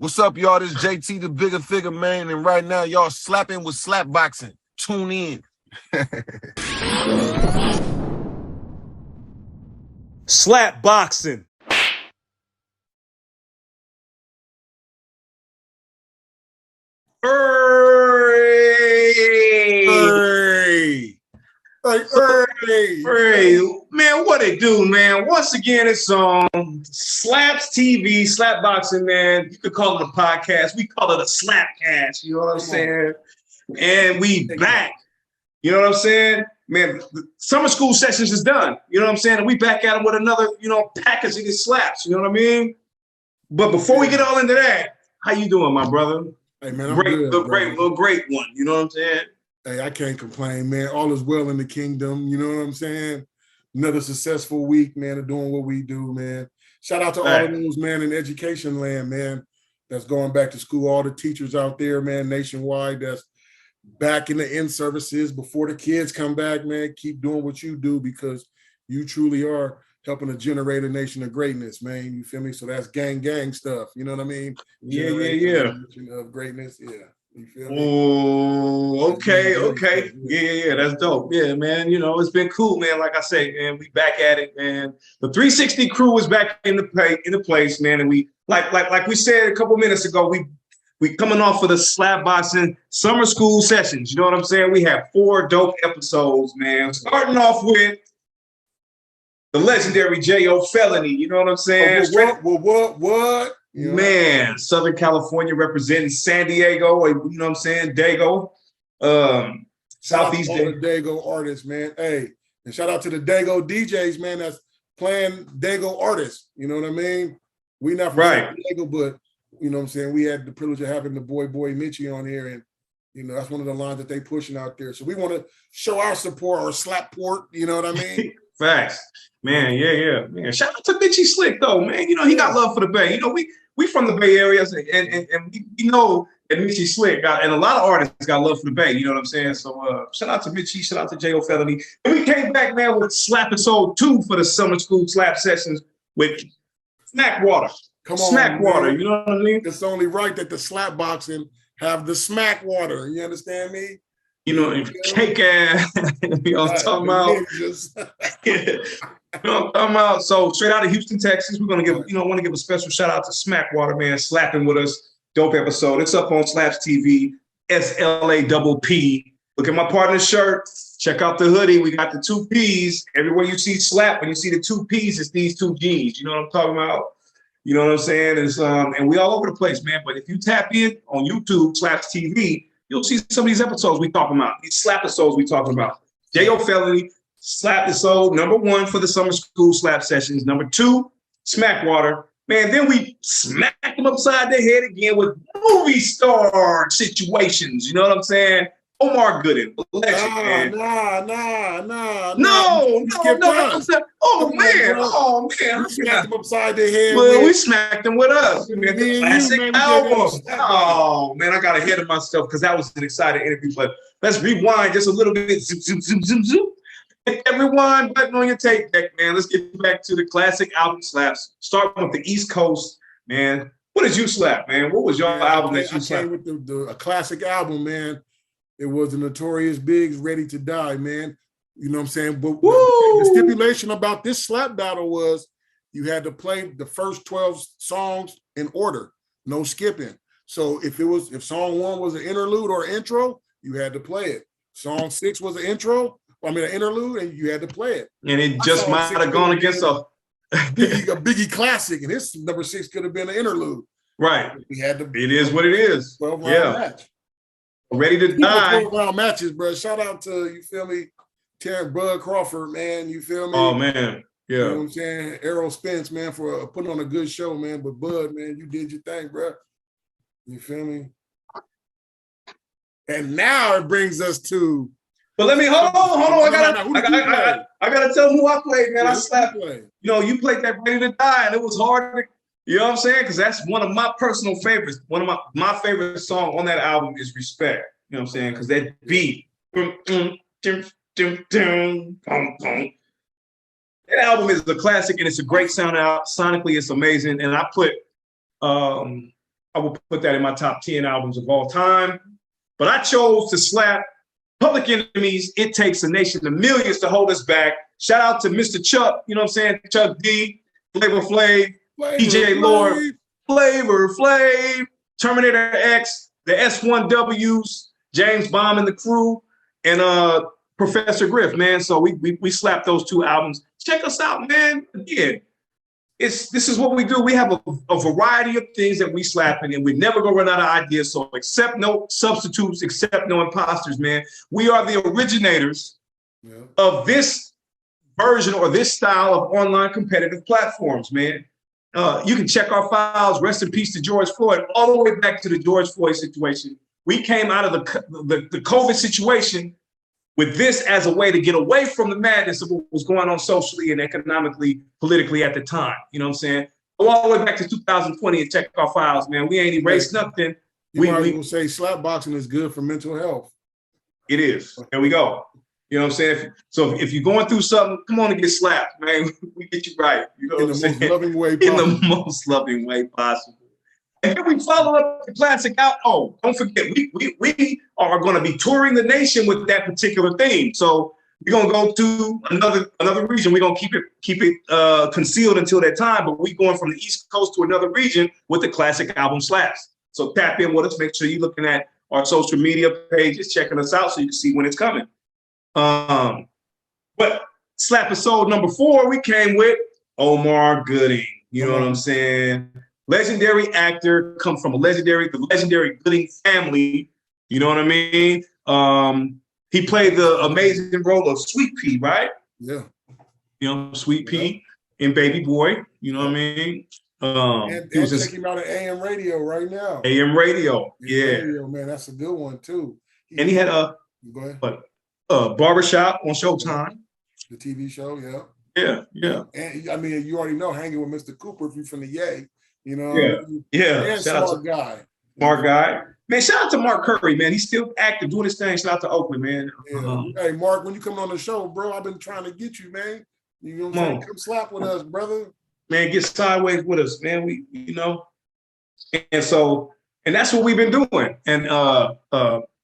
What's up, y'all? This is JT, the bigger figure, man. And right now, y'all slapping with slap boxing. Tune in. Slap boxing. Hey, man, what it do, man? Once again, it's SLAPPZ, slap boxing, man. You could call it a podcast. We call it a slapcast, you know what I'm saying? And we back, you know what I'm saying? Man, the summer school sessions is done, you know what I'm saying? And we back at them with another, package of these slaps, you know what I mean? But before we get all into that, how you doing, my brother? Hey, man, I'm good, great one, you know what I'm saying? Hey, I can't complain, man. All is well in the kingdom, you know what I'm saying? Another successful week, man, of doing what we do, man. Shout out to all of those, man, in education land, man, that's going back to school. All the teachers out there, man, nationwide, that's back in the in-services before the kids come back, man. Keep doing what you do because you truly are helping to generate a nation of greatness, man. You feel me? So that's gang stuff, you know what I mean? Yeah. Of greatness, yeah. You feel me? Oh, okay. Yeah, that's dope. Yeah, man. It's been cool, man. Like I say, man, we back at it, man. The 360 crew is back in the place, man. And we like we said a couple minutes ago, we coming off of the slap boxing summer school sessions. You know what I'm saying? We have 4 dope episodes, man. Starting off with the legendary J.O. Felony. You know what I'm saying? What? Man, Southern California representing San Diego, you know what I'm saying? Dago. Southeast Dago. Dago artists, man. Hey, and shout out to the Dago DJs, man, that's playing Dago artists. You know what I mean? We not from San Diego, but you know what I'm saying? We had the privilege of having the boy Mitchie on here, and that's one of the lines that they pushing out there. So we want to show our support, our slap port, you know what I mean? Facts. Man, yeah. Man, shout out to Mitchie Slick though, man. He got love for the Bay. We from the Bay Area, and we know that Mitchie Slick and a lot of artists got love for the Bay. You know what I'm saying? So shout out to Mitchie, shout out to J.O. Felony. And we came back, man, with SLAPPZ 2 for the summer school slap sessions with Smack Water. Come on, Smack Water. You know what I mean? It's only right that the slap boxing have the Smack Water. You understand me? Cake ass. You know what I'm talking about? So straight out of Houston, Texas, we're gonna want to give a special shout out to Smack Water, man, slapping with us. Dope episode. It's up on SLAPPZ, SLAPPZ. Look at my partner's shirt. Check out the hoodie. We got the 2 P's. Everywhere you see slap, when you see the 2 P's, it's these 2 G's. You know what I'm talking about? You know what I'm saying? It's and we all over the place, man. But if you tap in on YouTube, SLAPPZ, you'll see some of these episodes we talking about. These slap episodes we talking about. J.O. Felony, slap episode number 1 for the summer school slap sessions. Number 2, Smack Water. Man, then we smack them upside their head again with movie star situations. You know what I'm saying? Omar Gooding, legend, man. Nah. No. Oh man. We smacked them upside their head. Well, we smacked them with us. The classic album. Oh man, I got ahead of myself because that was an exciting interview. But let's rewind just a little bit. Zoom. Hit that rewind button on your tape deck, man. Let's get back to the classic album slaps. Starting with the East Coast, man. What did you slap, man? What was your album that you slapped? With a classic album, man. It was the Notorious Big's Ready to Die, man. You know what I'm saying? But the stipulation about this slap battle was you had to play the first 12 songs in order, no skipping. So if song 1 was an interlude or intro, you had to play it. Song 6 was an an interlude, and you had to play it. And it just might have gone against a Biggie classic, and his number 6 could have been an interlude. Right. We had to. It is what it is. 12-round match. Ready to Die. 12-round matches, bro. Shout out to, you feel me, Terrence Bud Crawford, man. You feel me? Oh, man. Yeah. You know what I'm saying? Errol Spence, man, for putting on a good show, man. But Bud, man, you did your thing, bro. You feel me? And now it brings us to. But let me hold on. I gotta tell them who I played, man. I slapped. You played that Ready to Die, and it was hard. You know what I'm saying? Because that's one of my personal favorites. One of my favorite song on that album is Respect. You know what I'm saying? Because that beat. That album is a classic, and it's a great sound out. Sonically, it's amazing. And I put I will put that in my top 10 albums of all time. But I chose to slap Public Enemy's It Takes a Nation of Millions to Hold Us Back. Shout out to Mr. Chuck, you know what I'm saying? Chuck D, Flavor Flav, DJ Lord, Flavor Flav, Terminator X, the S1Ws, James Bomb and the crew, and Professor Griff, man. So we slapped those 2 albums. Check us out, man. Again, this is what we do. We have a variety of things that we slap in, and we're never gonna run out of ideas. So accept no substitutes, accept no imposters, man. We are the originators of this version or this style of online competitive platforms, man. You can check our files. Rest in peace to George Floyd, all the way back to the George Floyd situation. We came out of the COVID situation with this as a way to get away from the madness of what was going on socially and economically, politically at the time. You know what I'm saying? Go all the way back to 2020 and check our files, man. We ain't erased nothing. We will say slap boxing is good for mental health. It is. There we go. You know what I'm saying? So if you're going through something, come on and get slapped, man. We get you right. You know what I'm saying? In the most loving way possible. In the most loving way possible. And then we follow up the classic out. Oh, don't forget, we are going to be touring the nation with that particular theme. So we're going to go to another region. We're going to keep it concealed until that time. But we're going from the East Coast to another region with the classic album Slaps. So tap in with us. Make sure you're looking at our social media pages, checking us out so you can see when it's coming. But Slap episode number 4, we came with Omar Gooding. You know what I'm saying? Legendary actor, come from the legendary Gooding family. You know what I mean? He played the amazing role of Sweet Pea, right? Yeah. You know, Sweet Pea in Baby Boy. You know what I mean? And check him out at AM Radio right now. AM Radio, yeah. Radio, man, that's a good one too. And he had a barbershop on Showtime. The TV show, yeah. And I mean, you already know, hanging with Mr. Cooper if you're from the Yay. You know, yeah. Smart guy. Smart guy. Man, shout out to Mark Curry, man. He's still active, doing his thing. Shout out to Oakland, man. Yeah. Hey, Mark, when you come on the show, bro, I've been trying to get you, man. You know what I'm saying? Come slap with us, brother. Man, get sideways with us, man. We, you know. And that's what we've been doing. And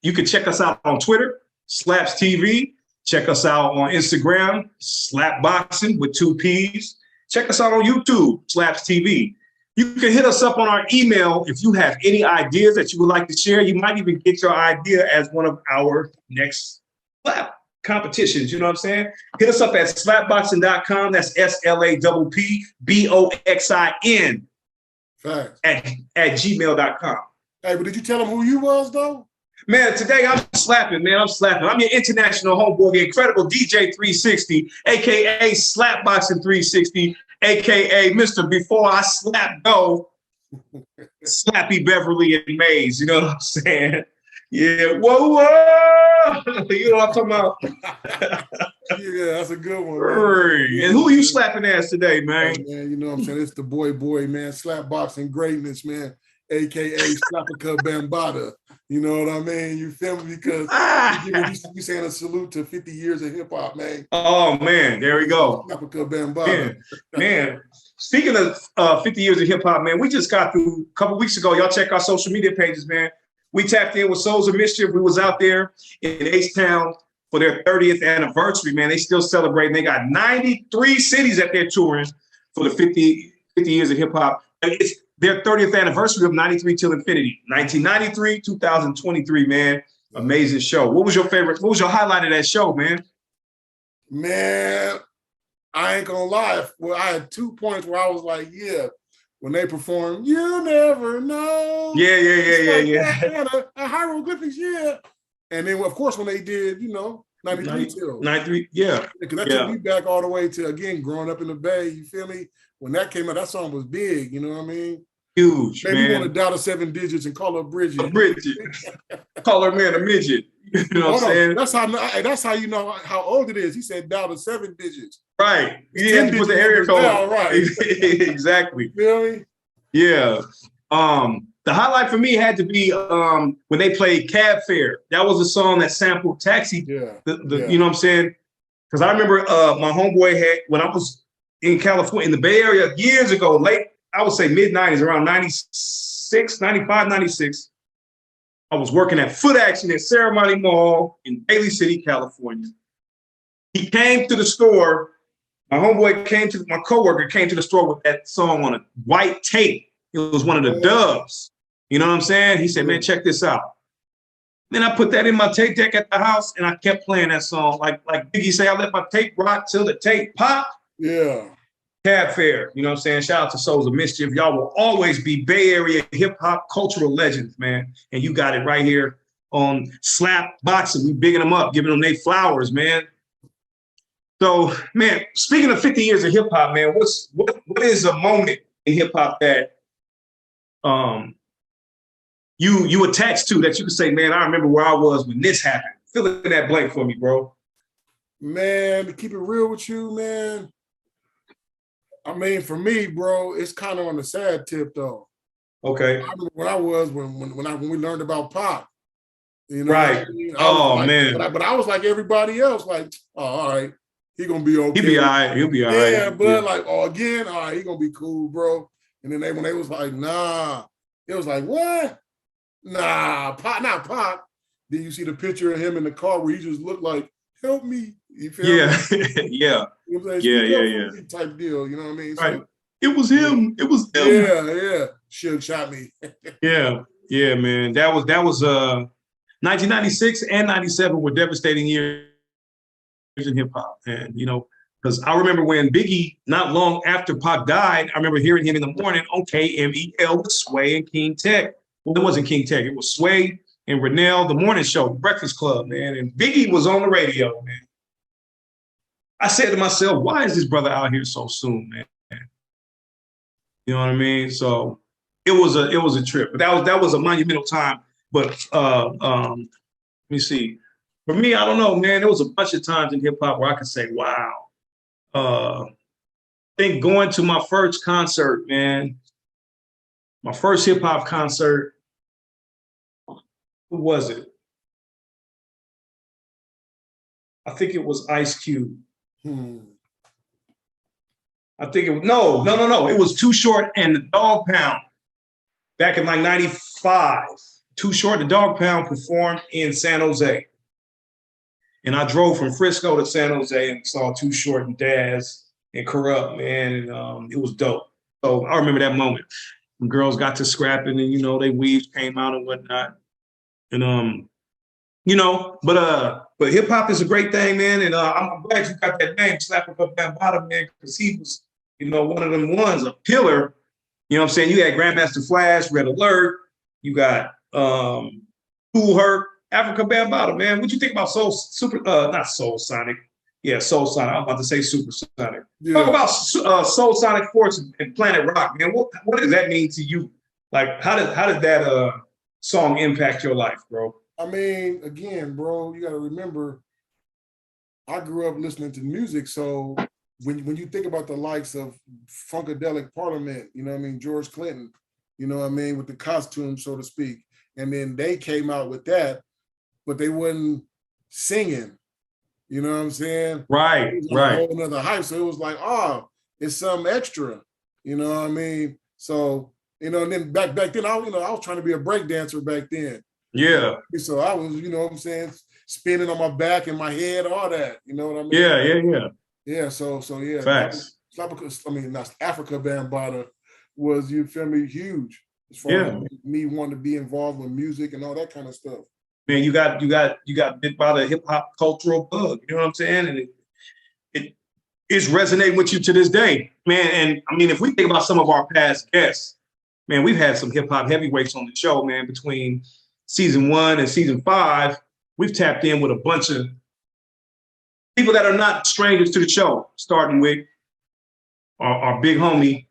you can check us out on Twitter, SLAPPZ. Check us out on Instagram, SLAPBoxing with 2 P's. Check us out on YouTube, SLAPPZ. You can hit us up on our email if you have any ideas that you would like to share. You might even get your idea as one of our next slap competitions. You know what I'm saying? Hit us up at slapboxing.com. That's SLAPPBOXIN at gmail.com. Hey, but did you tell them who you was, though? Man, today I'm slapping, man. I'm slapping. I'm your international homeboy, the incredible DJ 360, a.k.a. Slapboxing 360, a.k.a. Mr. Before I Slap Go, Slappy Beverly and Mays. You know what I'm saying? Yeah, whoa. You know what I'm talking about? Yeah, that's a good one. Man. And who are you slapping ass today, man? Hey, man, you know what I'm saying? It's the boy, man. Slapboxing greatness, man. A.K.A. Slappica Bambata. You know what I mean? You feel me? Because you saying a salute to 50 years of hip hop, man. Oh, man. There we go. Slappica Bambata. Man. Speaking of 50 years of hip hop, man, we just got through a couple weeks ago. Y'all check our social media pages, man. We tapped in with Souls of Mischief. We was out there in H-Town for their 30th anniversary, man. They still celebrating. They got 93 cities that they're touring for the 50 years of hip hop. It's their 30th anniversary of 93 Till Infinity. 1993, 2023, man. Amazing show. What was your favorite? What was your highlight of that show, man? Man, I ain't gonna lie. Well, I had 2 points where I was like, yeah, when they performed, you never know. Yeah. Hieroglyphics, yeah. And then, of course, when they did, 93 Till. 93, yeah. Because that took me back all the way to, again, growing up in the Bay, you feel me? When that came out, that song was big, you know what I mean? Huge, maybe man. You want to dial to 7 digits and call her Bridget. A Bridget. Call her man a midget. You know what I'm saying? That's how you know how old it is. He said dial to 7 digits. Right. He had to put the area code. Down, right. Exactly. You feel me? Yeah. The highlight for me had to be when they played Cab Fare. That was a song that sampled Taxi. Yeah. You know what I'm saying? Because I remember my homeboy had, when I was in California, in the Bay Area years ago, I would say mid-90s, around 96, 95, 96. I was working at Foot Action at Ceremony Mall in Daly City, California. He came to the store. My coworker came to the store with that song on a white tape. It was one of the dubs. You know what I'm saying? He said, man, check this out. Then I put that in my tape deck at the house and I kept playing that song. Like Biggie say, I let my tape rock till the tape pop. Yeah. Cab Fair, you know what I'm saying? Shout out to Souls of Mischief. Y'all will always be Bay Area hip hop cultural legends, man. And you got it right here on SLAPPZ. We bigging them up, giving them their flowers, man. So, man, speaking of 50 years of hip hop, man, what is a moment in hip hop that you attach to that you can say, man, I remember where I was when this happened. Fill in that blank for me, bro. Man, to keep it real with you, man. I mean, for me, bro, it's kind of on the sad tip, though. Okay. I remember when I was when we learned about Pac. You know, right? I mean? Man. But I was like everybody else, like, oh, all right, he gonna be okay. He'll be all right. He'll be all right. Yeah, but like, oh, again, all right, he gonna be cool, bro. And then when they was like, nah, it was like, what? Nah, Pac, not Pac. Then you see the picture of him in the car where he just looked like, help me. You feel me? Yeah. You know what I'm Yeah. Type deal, you know what I mean? Right. So, it was him. It was him. Yeah. Suge shot me. Yeah, man. That was 1996 and 97 were devastating years in hip hop. And, you know, because I remember when Biggie, not long after Pac died, I remember hearing him in the morning on KMEL with Sway and King Tech. Well, it wasn't King Tech. It was Sway and Rennell, the morning show, Breakfast Club, man. And Biggie was on the radio, man. I said to myself, why is this brother out here so soon, man? You know what I mean? So it was a trip. But that was a monumental time. But let me see. For me, I don't know, man. There was a bunch of times in hip hop where I could say, wow. I think going to my first concert, man. My first hip hop concert. Who was it? I think it was Ice Cube. I think it was, no. It was Too Short and the Dog Pound. Back in like 95. Too Short and the Dog Pound performed in San Jose. And I drove from Frisco to San Jose and saw Too Short and Daz and Corrupt, man. And it was dope. So I remember that moment. When girls got to scrapping and, you know, they weaves came out and whatnot. And you know, but hip hop is a great thing, man. And I'm glad you got that name, SLAPPZ Bambaataa, man, because he was, you know, one of them ones, a pillar. You know what I'm saying? You had Grandmaster Flash, Red Alert. You got Kool Herc, Africa Bambaataa, man. What you think about not Soul Sonic? Yeah, Soul Sonic. I'm about to say Super Sonic. Yeah. Talk about Soul Sonic Force and Planet Rock, man. What does that mean to you? Like, how did that song impact your life, bro? I mean, again, bro, you got to remember, I grew up listening to music. So when you think about the likes of Funkadelic Parliament, you know what I mean, George Clinton, you know what I mean, with the costume, so to speak. And then they came out with that, but they wasn't singing. You know what I'm saying? Right. A whole nother hype. So it was like, oh, it's some extra. You know what I mean? So, you know, and then back then, I was trying to be a break dancer back then. Yeah. So I was, you know what I'm saying, spinning on my back and my head, all that. You know what I mean? Yeah. Yeah. So yeah. Facts. Not Africa Bambaataa was, you feel me, huge as far as me wanting to be involved with music and all that kind of stuff. Man, you got bit by the hip hop cultural bug. You know what I'm saying? And it's resonating with you to this day, man. And I mean, if we think about some of our past guests, man, we've had some hip hop heavyweights on the show, man. Between season 1 and season 5, we've tapped in with a bunch of people that are not strangers to the show, starting with our big homie,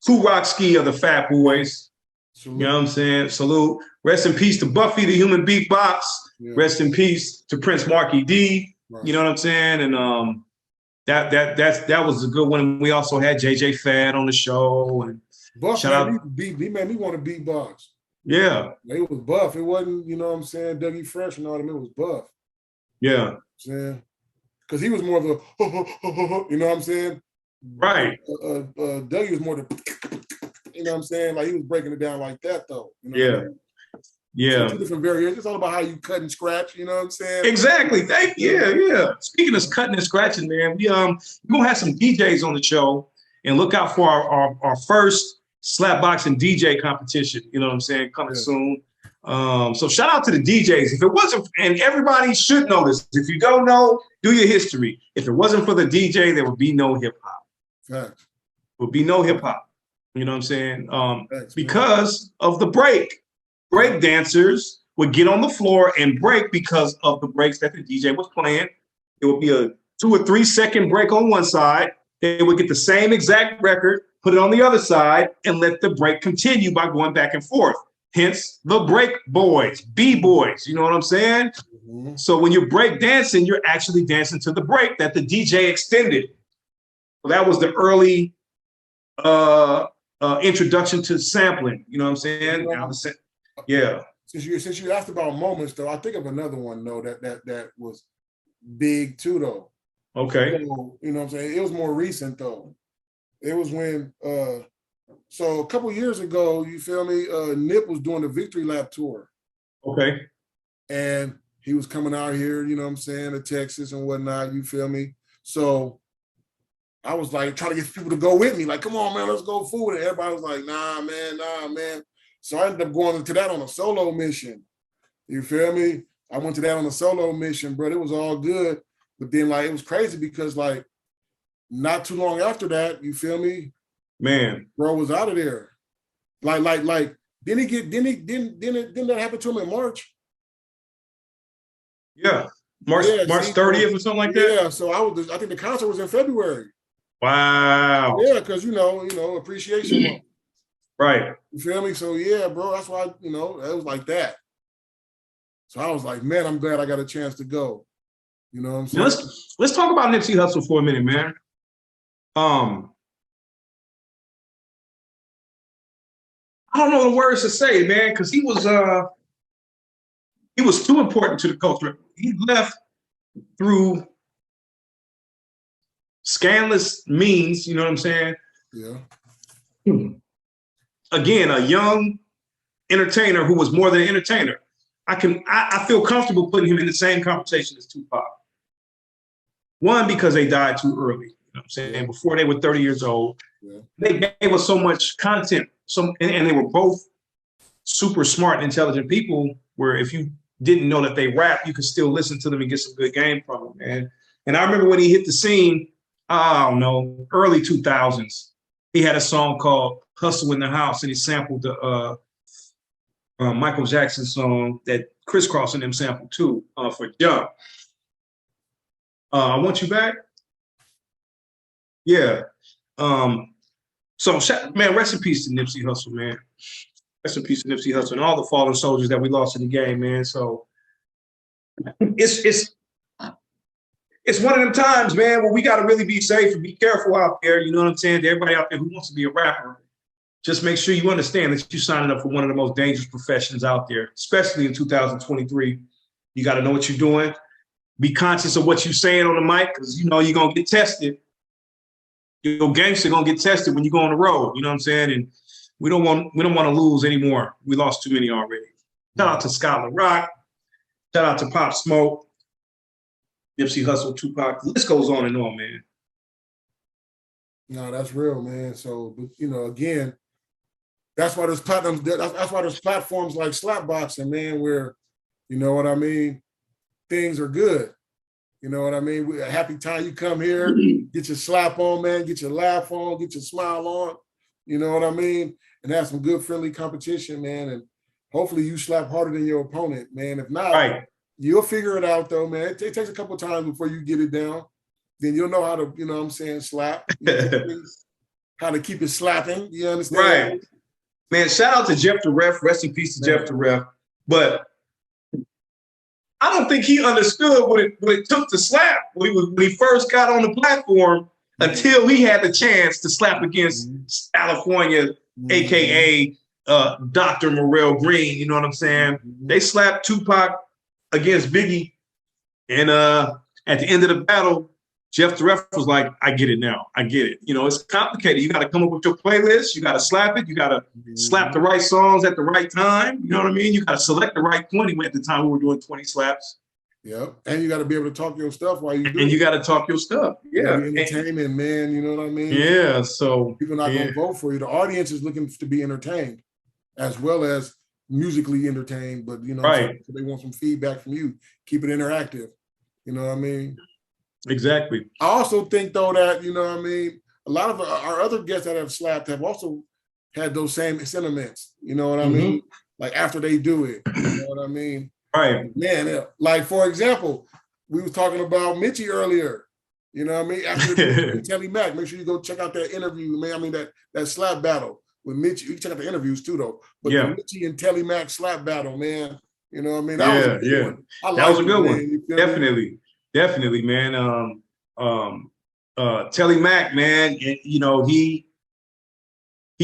Kool Rock-Ski of the Fat Boys. Salute. You know what I'm saying? Salute. Rest in peace to Buffy, the Human Beatbox. Yeah. Rest in peace to Prince Marky D. Right. You know what I'm saying? And that was a good one. We also had JJ Fad on the show. And Buff, man, he made me want to beatbox. Yeah. It was Buff. It wasn't, you know what I'm saying, Dougie Fresh and all that. It was Buff. Yeah. Because he was more of a, you know what I'm saying? Right. Dougie was more the, you know what I'm saying? Like he was breaking it down like that though. You know Yeah. what I mean? Yeah. So 2 different variations. It's all about how you cut and scratch, you know what I'm saying? Exactly. Thank you. Yeah. Speaking of cutting and scratching, man, we're gonna have some DJs on the show, and look out for our first slap boxing DJ competition. You know what I'm saying? Coming soon. So shout out to the DJs. If it wasn't, and everybody should know this. If you don't know, do your history. If it wasn't for the DJ, there would be no hip hop. Facts. Would be no hip hop. You know what I'm saying? Facts, because of the break. Break dancers would get on the floor and break because of the breaks that the DJ was playing. It would be a 2 or 3 second break on one side. They would get the same exact record, put it on the other side, and let the break continue by going back and forth. Hence the break boys, B-boys, you know what I'm saying? Mm-hmm. So when you're break dancing, you're actually dancing to the break that the DJ extended. So that was the early introduction to sampling, you know what I'm saying? Yeah. Since you asked about moments though, I think of another one though that was big too though. Okay. So, you know what I'm saying? It was more recent though. It was when so a couple years ago, you feel me? Nip was doing the Victory Lap tour. Okay. And he was coming out here, you know what I'm saying, to Texas and whatnot, you feel me? So I was like trying to get people to go with me, like, come on, man, let's go food. And everybody was like, nah, man. So I ended up going into that on a solo mission. You feel me? I went to that on a solo mission, bro. It was all good. But then like it was crazy because like not too long after that, you feel me? Man. Bro was out of there. Like didn't that happen to him in March? Yeah. March 30th or something like that? Yeah, so I think the concert was in February. Wow. Yeah, because you know, appreciation month. Right. You feel me? So yeah, bro, that's why, it was like that. So I was like, man, I'm glad I got a chance to go. You know what I'm saying? Now let's talk about Nipsey Hussle for a minute, man. I don't know the words to say, man, because he was too important to the culture. He left through scandalous means, you know what I'm saying? Yeah. Again, a young entertainer who was more than an entertainer. I feel comfortable putting him in the same conversation as Tupac. One, because they died too early, you know what I'm saying? Yeah. Before they were 30 years old. Yeah. They gave us so much content, and they were both super smart and intelligent people where if you didn't know that they rap, you could still listen to them and get some good game from them, man. And I remember when he hit the scene, I don't know, early 2000s, he had a song called Hustle in the House, and he sampled the Michael Jackson song that Criss Cross and them sampled too for Jump. I Want You Back? Yeah. So, man, rest in peace to Nipsey Hussle, man. Rest in peace to Nipsey Hussle and all the fallen soldiers that we lost in the game, man. So it's one of them times, man, where we got to really be safe and be careful out there. You know what I'm saying? To everybody out there who wants to be a rapper, just make sure you understand that you're signing up for one of the most dangerous professions out there, especially in 2023. You got to know what you're doing. Be conscious of what you're saying on the mic, because you know you're gonna get tested. Your gangster gonna get tested when you go on the road. You know what I'm saying? And we don't want to lose anymore. We lost too many already. Shout out to Scott LaRock. Shout out to Pop Smoke, Nipsey Hussle, Tupac. The list goes on and on, man. No, that's real, man. So again, that's why there's platforms. That's why there's platforms like Slapboxing, man, where you know what I mean. Things are good. You know what I mean? A happy time you come here, get your slap on, man, get your laugh on, get your smile on. You know what I mean? And have some good friendly competition, man. And hopefully you slap harder than your opponent, man. If not, right, you'll figure it out though, man. It takes a couple times before you get it down. Then you'll know how to, you know what I'm saying, slap. How to keep it slapping. You understand? Right. Man, shout out to Jeff the Ref. Rest in peace to Jeff the Ref. But I don't think he understood what it took to slap when he first got on the platform until he had the chance to slap against California, aka Dr. Morrell Green. You know what I'm saying? They slapped Tupac against Biggie, and at the end of the battle, Jeff the Ref was like, I get it now. I get it. You know, it's complicated. You got to come up with your playlist. You got to slap it. You got to slap the right songs at the right time. You know what I mean? You got to select the right 20. At the time, we were doing 20 slaps. Yep. And you got to be able to talk your stuff while you do it. And you got to talk your stuff. Yeah. Entertainment, man. You know what I mean? Yeah. So people are not going to vote for you. The audience is looking to be entertained as well as musically entertained, but you know, so they want some feedback from you. Keep it interactive. You know what I mean? Exactly. I also think though that, you know what I mean, a lot of our other guests that have slapped have also had those same sentiments. You know what I mean? Like after they do it, you know what I mean? Right. Man, like for example, we was talking about Mitchie earlier. You know what I mean? After Telly Mac, make sure you go check out that interview, man. I mean that slap battle with Mitchie. You can check out the interviews too, though. But the Mitchie and Telly Mac slap battle, man. You know what I mean? That was a good one. That was a good one. Definitely. Definitely, man. Telly Mac, man, you know, he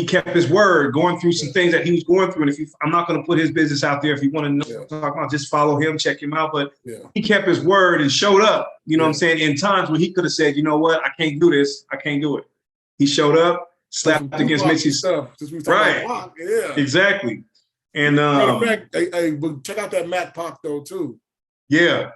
kept his word, going through some things that he was going through. And I'm not going to put his business out there. If you want to know what I'm talking about, just follow him, check him out. But he kept his word and showed up, you know what I'm saying, in times when he could have said, you know what, I can't do this. I can't do it. He showed up, slapped against Mitchie's stuff. Right. Exactly. And matter of fact, hey, but check out that Mac Pac though, too. Yeah.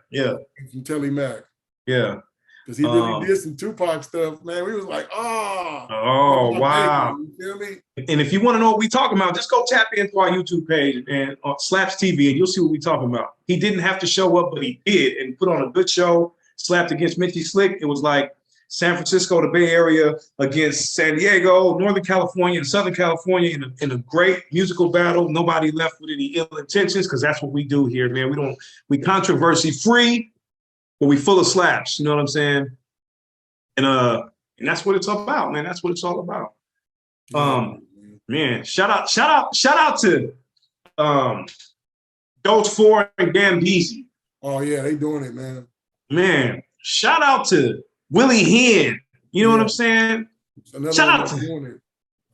From Telly Mac. Yeah. Because he really did some Tupac stuff, man. We was like, oh, wow. You feel me? And if you want to know what we talking about, just go tap into our YouTube page and SLAPPZ TV, and you'll see what we talking about. He didn't have to show up, but he did, and put on a good show. Slapped against Mitchie Slick. It was like San Francisco, the Bay Area, against San Diego, Northern California, and Southern California in a great musical battle. Nobody left with any ill intentions, because that's what we do here, man. We controversy free, but we full of slaps. You know what I'm saying? And that's what it's all about, man. That's what it's all about. Man, shout out to Dose 4 and Gambeezy. Oh yeah, they doing it, man. Man, shout out to Willie Hen. You know what I'm saying? Shout out to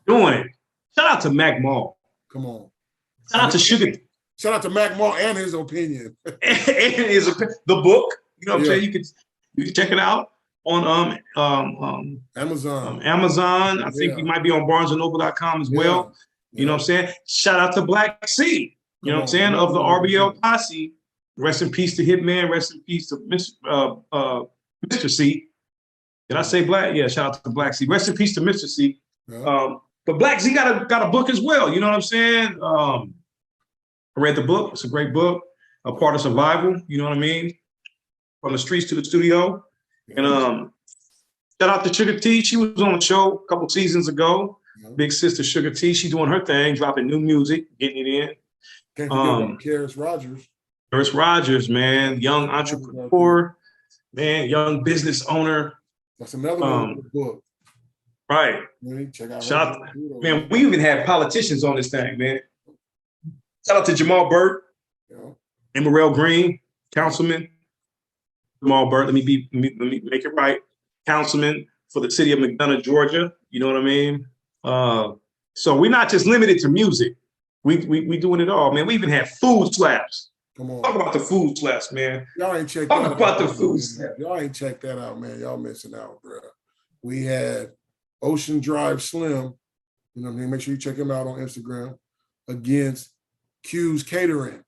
doing it. Shout out to Mac Mall. Come on. Shout out to Sugar. Shout out to Mac Mall and his opinion. The book. You know what I'm saying? You can check it out on Amazon. Amazon. I think you might be on BarnesandNoble.com as well. You know what I'm saying? Shout out to Black C. You know what I'm saying? Of the RBL posse. Rest in peace to Hitman. Rest in peace to Mr. C. Did I say Black? Yeah, shout out to Black C. Rest in peace to Mr. C. But Black C got a book as well. You know what I'm saying? I read the book. It's a great book. A part of survival. You know what I mean? From the streets to the studio. And shout out to Sugar T. She was on the show a couple seasons ago. Big sister Sugar T. She's doing her thing, dropping new music, getting it in. Can't forget about Karis Rogers. Karis Rogers, man, young entrepreneur, man, young business owner. That's another one in the book. Right. Check out shout out, man, we even had politicians on this thing, man. Shout out to Jamal Burt, Emerald Green, councilman. Jamal Burt, let me make it right. Councilman for the city of McDonough, Georgia. You know what I mean? So we're not just limited to music. We doing it all, man. We even had food slaps. Come on. Talk about the food slaps, man. Y'all ain't checked that out. Talk about the food slaps. Y'all ain't checked that out, man. Y'all missing out, bro. We had Ocean Drive Slim, you know what I mean? Make sure you check him out on Instagram, against Q's Catering.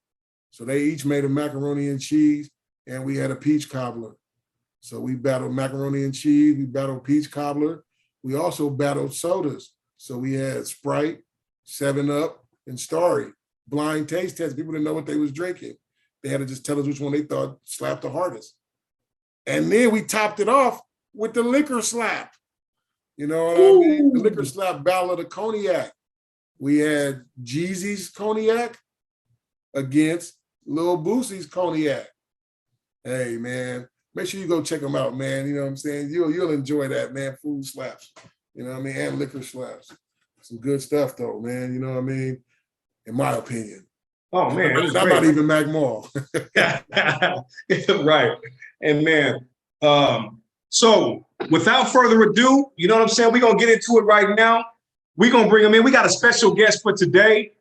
So they each made a macaroni and cheese, and we had a peach cobbler. So we battled macaroni and cheese, we battled peach cobbler. We also battled sodas. So we had Sprite, 7-Up, and Starry. Blind taste test. People didn't know what they was drinking. They had to just tell us which one they thought slapped the hardest. And then we topped it off with the liquor slap. You know what I mean? The liquor slap battle of the cognac. We had Jeezy's cognac against Lil Boosie's cognac. Hey, man, make sure you go check them out, man. You know what I'm saying? You'll enjoy that, man. Food slaps. You know what I mean? And liquor slaps. Some good stuff, though, man. You know what I mean? In my opinion. Oh, man. I'm not even Mac Mall. Right. And, man, so without further ado, you know what I'm saying? We're going to get into it right now. We're going to bring him in. We got a special guest for today.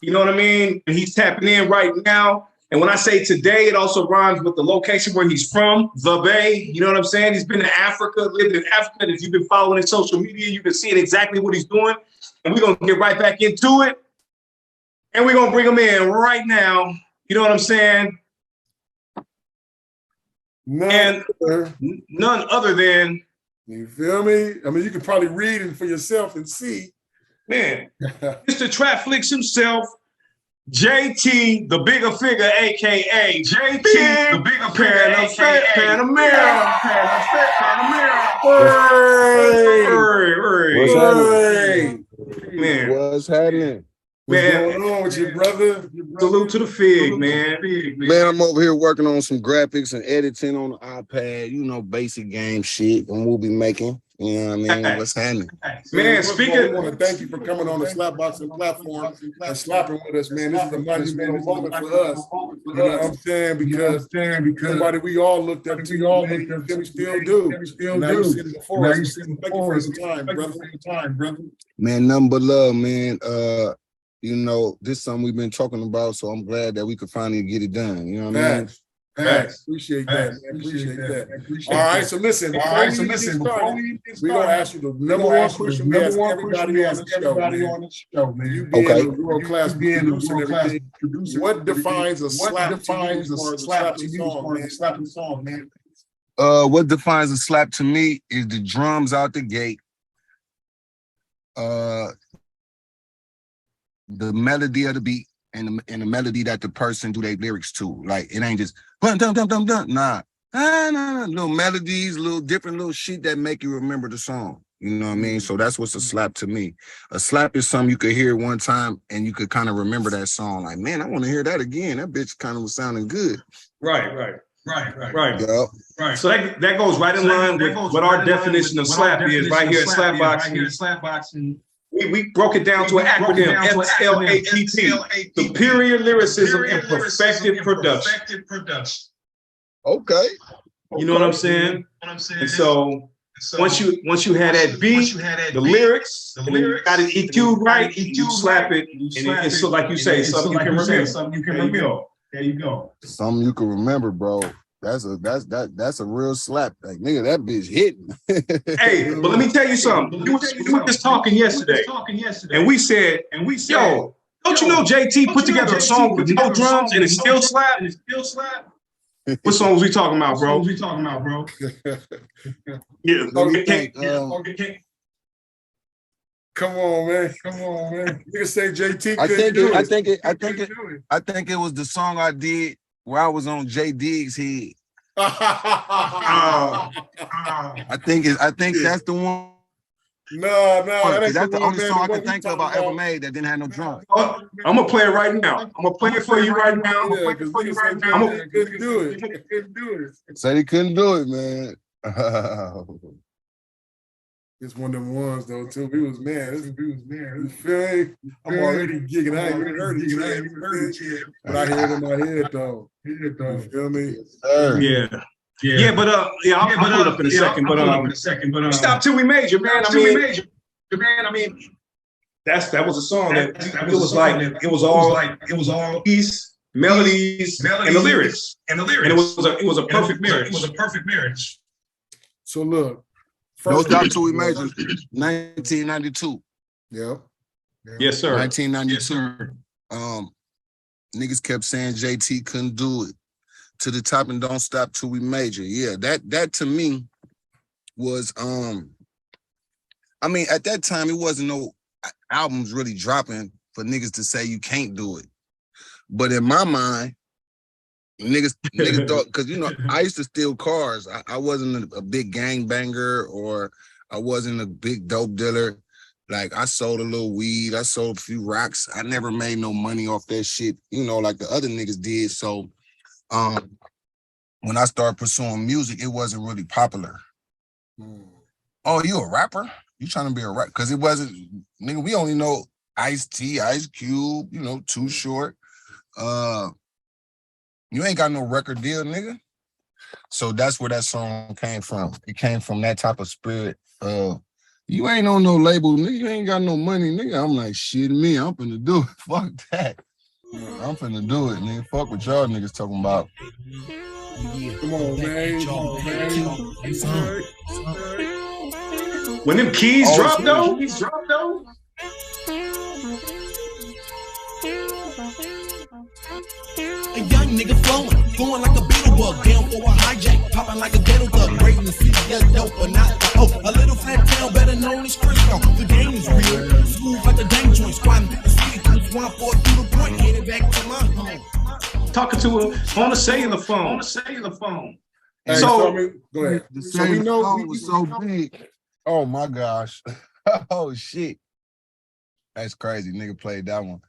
You know what I mean? And he's tapping in right now. And when I say today, it also rhymes with the location where he's from, the Bay. You know what I'm saying? He's been to Africa, lived in Africa. And if you've been following his social media, you can see exactly what he's doing. And we're going to get right back into it. And we're going to bring him in right now. You know what I'm saying? None other than. You feel me? I mean, you can probably read it for yourself and see. Man, Mr. Trapflix himself. JT, the bigger figure, aka JT, the bigger figure, aka Panamera. Man, what's happening? What's going on with you, brother? Salute to the Fig, man. Man, I'm over here working on some graphics and editing on the iPad. You know, basic game shit and we'll be making. You know what I mean? What's happening? Man, speaking, we want to thank you for coming on the SLAPPZ platform and slapping with us, man. This is a monumental moment for us. You know what I'm saying? Because somebody we all looked up to, we still do. Now you sitting before us. Thank you for your time, brother. Man, nothing but love, man. You know, this is something we've been talking about, so I'm glad that we could finally get it done. You know what I mean? Thanks. Appreciate that. Appreciate that. All right, so listen. Before we get started, we're gonna ask you the number one question we ask everybody on the show, man. You being a world-class producer, what defines a slap song, man? What defines a slap to me is the drums out the gate. The melody of the beat and the melody that the person do their lyrics to. Like, it ain't just dun dun dun dun dun. Nah. Little melodies, little different little shit that make you remember the song. You know what I mean? So that's what's a slap to me. A slap is something you could hear one time and you could kind of remember that song. Like, man, I want to hear that again. That bitch kind of was sounding good. Right. Yeah. Right. So that goes right in line with what our definition of slap is right here at SLAPPZ. We broke it down to an acronym, SLAPPT, superior lyricism and perfected production. Okay. You know what I'm saying? And so once you had that beat, the lyrics, and you got it EQ'd right, you slap it, and it's so like you say, something you can remember. There you go. Something you can remember, bro. That's a real slap. Like, nigga, that bitch hitting. Hey, but let me tell you something. We were just talking yesterday, and we said, yo, don't you know JT put together a song with no drums and it still slap? What song was we talking about, bro? Yeah. Come on, man. You can say JT. I think it was the song I did where I was on J Diggs' head. I think that's the one. No, that's the only song I can think of I ever made that didn't have no drums. I'm gonna play it right now. I'm gonna play it for you right now. Couldn't do it. Said he couldn't do it, man. It's one of them ones though too. He was mad. You feel me? I'm already gigging. I ain't even heard it yet. But I hear it in my head though. You feel me? Yeah, but I'll put it up in a second. But stop till we major, man. I mean, that was a song that it was all keys, melodies, and the lyrics. And it was a perfect marriage. So look. No stop till we major. 1992. Yeah. Yes, sir. 1992. Niggas kept saying JT couldn't do it. To the top and don't stop till we major. Yeah, that to me was I mean, at that time it wasn't no albums really dropping for niggas to say you can't do it. But in my mind, niggas thought, because you know, I used to steal cars. I wasn't a big gangbanger or I wasn't a big dope dealer. Like, I sold a little weed, I sold a few rocks. I never made no money off that shit, you know, like the other niggas did. So when I started pursuing music, it wasn't really popular. Oh, you a rapper? You trying to be a rapper? Because it wasn't, nigga, we only know Ice-T, Ice Cube, you know, Too Short. You ain't got no record deal, nigga. So that's where that song came from. It came from that type of spirit. You ain't on no label, nigga. You ain't got no money, nigga. I'm like, shit, me, I'm finna do it. Fuck that. I'm finna do it, nigga. Fuck what y'all niggas talking about. Come on, man. When them keys drop though. A young nigga flowing, going like a beetle bug, down for a hijack, popping like a ghetto thug, great in the city, yeah, dope, but not. Oh, a little flat tail, better known as Crisco. The game is real, smooth like a dang joint, squatting through the city, through one for through the point, headed back to my home. Talking to her on the cellular phone. Hey, So go ahead. The So we same know song was so big. Oh my gosh. Oh shit. That's crazy. Nigga played that one.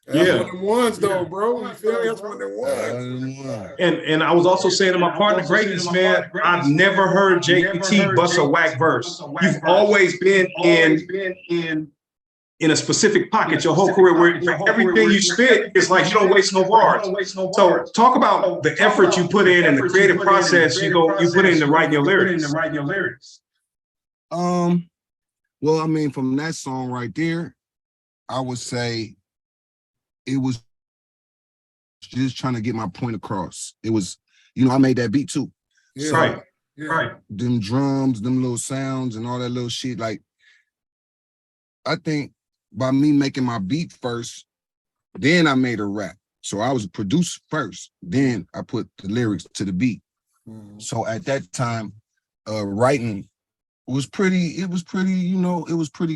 That's one of them ones though, bro. You feel me? That's one of them ones. and I was also saying to my partner greatness, man, I've never heard JT bust a whack verse. You've always been in a specific pocket your whole career where everything you spit is like you don't waste no bars. So talk about the effort you put in and the creative process you put into writing your lyrics. Well, I mean, from that song right there, I would say it was just trying to get my point across. It was, I made that beat too. Yeah. So, Right. them drums, them little sounds and all that little shit. Like, I think by me making my beat first, then I made a rap. So I was a producer first, then I put the lyrics to the beat. So at that time, writing was pretty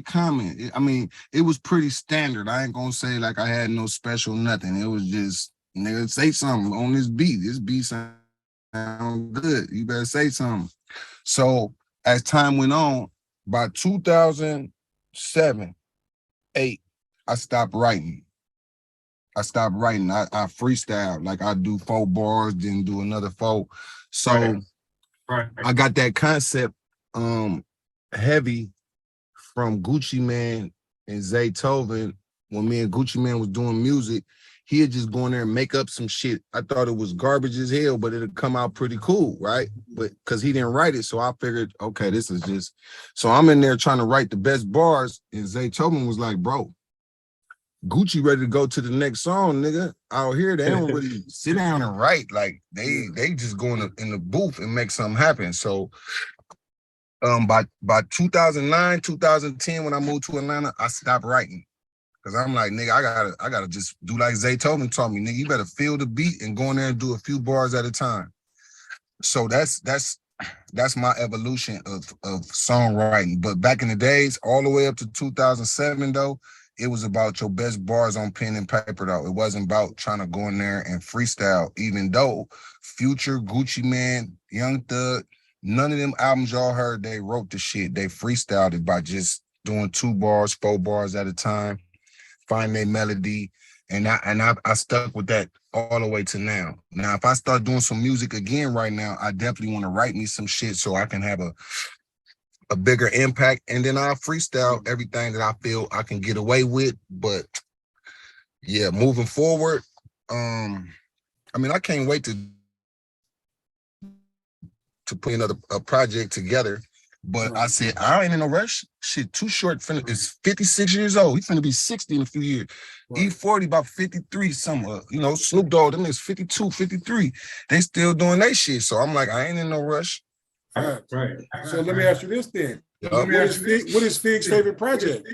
common. I mean, it was pretty standard. I ain't gonna say like I had no special nothing. It was just, nigga, say something on this beat. This beat sound good. You better say something. So as time went on, by 2007, 8, I stopped writing. I freestyle. Like I do 4 bars, then do another 4. So Right. I got that concept heavy from Gucci Man and Zaytoven. When me and Gucci Man was doing music, he'd just go in there and make up some shit. I thought it was garbage as hell, but it'd come out pretty cool, right? But because he didn't write it, so I figured, okay, this is just. So I'm in there trying to write the best bars, and Zaytoven was like, bro, Gucci ready to go to the next song, nigga. Out here, they don't really sit down and write. Like they just go in the booth and make something happen. So by 2009, 2010, when I moved to Atlanta, I stopped writing. Cause I'm like, nigga, I gotta just do like Zaytoven taught me, nigga, you better feel the beat and go in there and do a few bars at a time. So that's my evolution of songwriting. But back in the days, all the way up to 2007 though, it was about your best bars on pen and paper though. It wasn't about trying to go in there and freestyle, even though Future, Gucci Man, Young Thug, none of them albums y'all heard, they wrote the shit. They freestyled it by just doing 2 bars, 4 bars at a time, find their melody. And I stuck with that all the way to now. Now, if I start doing some music again right now, I definitely want to write me some shit so I can have a bigger impact. And then I'll freestyle everything that I feel I can get away with. But yeah, moving forward, I mean, I can't wait to put another project together. But I said, I ain't in no rush. Shit, Too Short is 56 years old. He finna be 60 in a few years. Right. E40 about 53 somewhere. Snoop Dogg, them niggas 52, 53. They still doing that shit. So I'm like, I ain't in no rush. Right. So let me ask you this then. What is Fig's favorite project?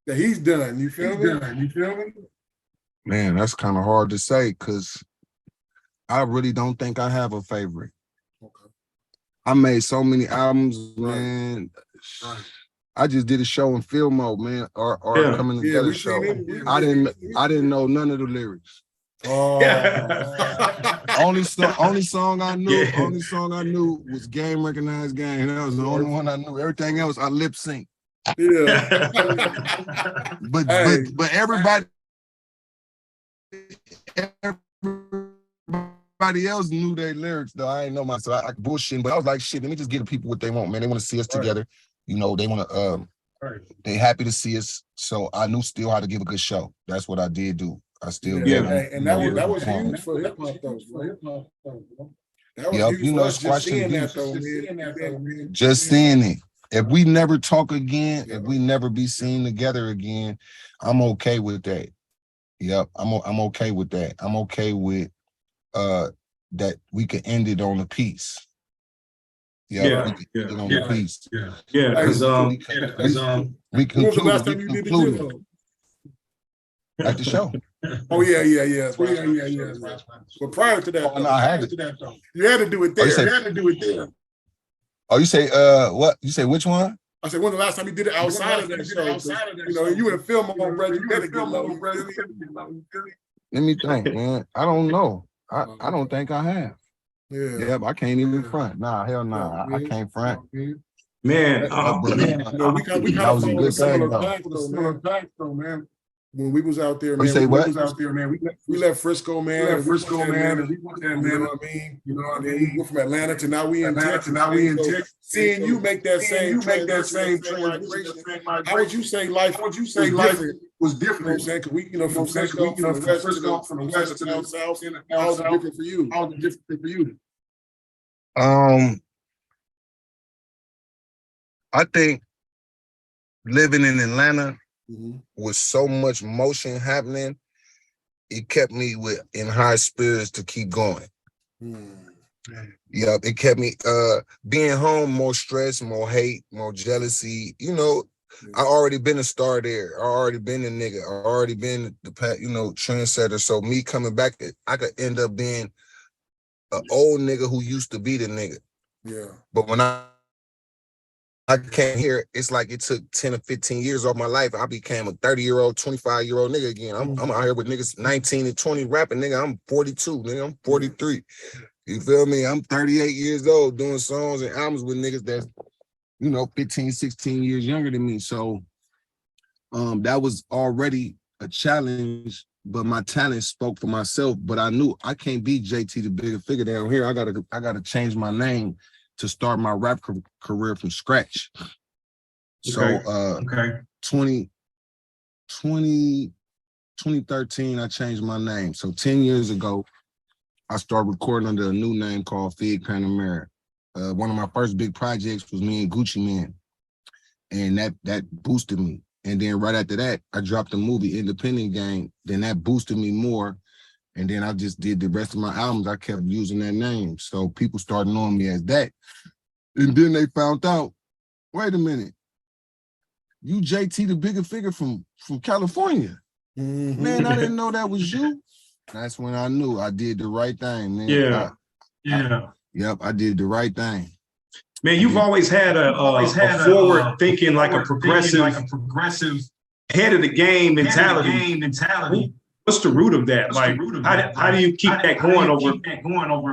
That he's done? You feel me? Man, that's kind of hard to say because I really don't think I have a favorite. Okay. I made so many albums, man. Right. I just did a show in Fillmoe, man, or coming together show. I didn't know none of the lyrics. Oh, only song I knew was Game Recognized Game. That was the only one I knew. Everything else I lip sync. Yeah. but everybody else knew their lyrics though. I ain't know myself. I bullshit, but I was like, shit, let me just give the people what they want, man. They want to see us together. They want to they happy to see us. So I knew still how to give a good show. That's what I did do. I still did. And that was huge for hip hop though. That was huge for us just seeing that though, man. Just seeing it. If we never talk again, if we never be seen together again, I'm okay with that. Yep, I'm okay with that. I'm okay with that we could end it on a piece. Yep, Yeah, we could yeah, end it on yeah, a piece. yeah, Because We when was the last time we you did the concluded gym? at the show. Oh yeah. That's right. Yeah. But prior to that, Oh, no, I had it. you had to do it there. You had to do it there. Oh, you say what? You say which one? I said, when the last time you did it outside of that show? You know, you in film on brother, you gotta get low. Let me think, man. I don't know. I don't think I have. Yeah. Yep, I can't even front. Nah, hell nah. I can't front. man. You know, we kind That of was a follow good a similar thing, path though, man. When we was out there, Oh, you man, say what? we left Frisco, man. We left Frisco, man. You know what I mean? We went from Atlanta to now we in Texas. Seeing you make that same transition, how would you say life? Was different? You know what I'm saying? Because we, from Frisco, from the west to the south, how was it different for you? I think living in Atlanta with so much motion happening, it kept me in high spirits to keep going. Yeah, it kept me being home, more stress, more hate, more jealousy. I already been a star there. I already been a nigga. I already been the trendsetter. So me coming back, I could end up being an old nigga who used to be the nigga. Yeah. But when I came here, it's like it took 10 or 15 years off my life. I became a 30-year-old, 25-year-old nigga again. I'm out here with niggas 19 and 20 rapping, nigga. I'm 42, nigga. I'm 43. You feel me? I'm 38 years old doing songs and albums with niggas that's, 15, 16 years younger than me. So that was already a challenge, but my talent spoke for myself. But I knew I can't be JT the Bigga Figga down here. I gotta change my name to start my rap career from scratch. Okay. So 2013, I changed my name. So 10 years ago, I started recording under a new name called Figga. One of my first big projects was me and Gucci Man. And that boosted me. And then right after that, I dropped the movie Independent Game. Then that boosted me more. And then I just did the rest of my albums. I kept using that name. So people started knowing me as that. And then they found out, wait a minute, you JT the Bigga Figga from California. Man, I didn't know that was you. That's when I knew I did the right thing, man. Yep, I did the right thing. Man, you've always had a forward thinking, like a progressive, head of the game mentality. What's the root of that? Like, how do you keep that going over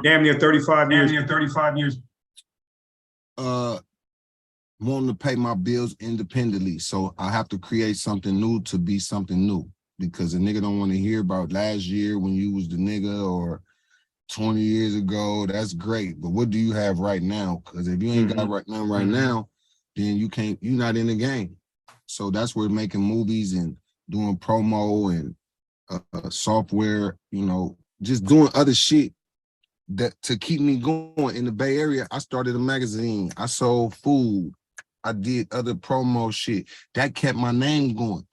damn near 35 years? Wanting to pay my bills independently. So I have to create something new to be something new, because a nigga don't want to hear about last year when you was the nigga or 20 years ago. That's great, but what do you have right now? Because if you ain't got right now, then you're not in the game. So that's where making movies and doing promo and software, just doing other shit that to keep me going. In the Bay Area, I started a magazine. I sold food. I did other promo shit. That kept my name going.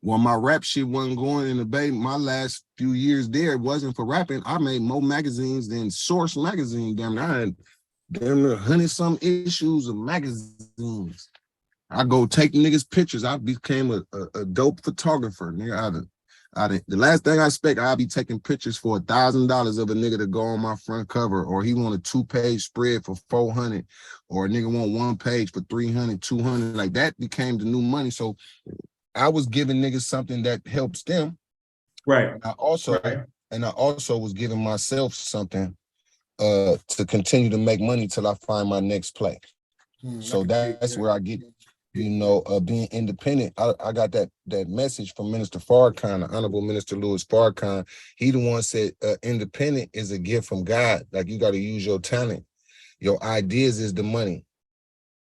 When my rap shit wasn't going in the Bay, my last few years there wasn't for rapping. I made more magazines than Source magazine. Damn, I had 100-some issues of magazines. I go take niggas pictures. I became a dope photographer. Nigga, the last thing I expect, I'll be taking pictures for $1,000 of a nigga to go on my front cover, or he want a 2-page spread for $400, or a nigga want 1 page for $300, $200. Like that became the new money. So I was giving niggas something that helps them. Right. And I also was giving myself something to continue to make money till I find my next play. So that's where I get, being independent. I got that message from Minister Farrakhan, the Honorable Minister Louis Farrakhan. He the one said independent is a gift from God. Like, you got to use your talent. Your ideas is the money.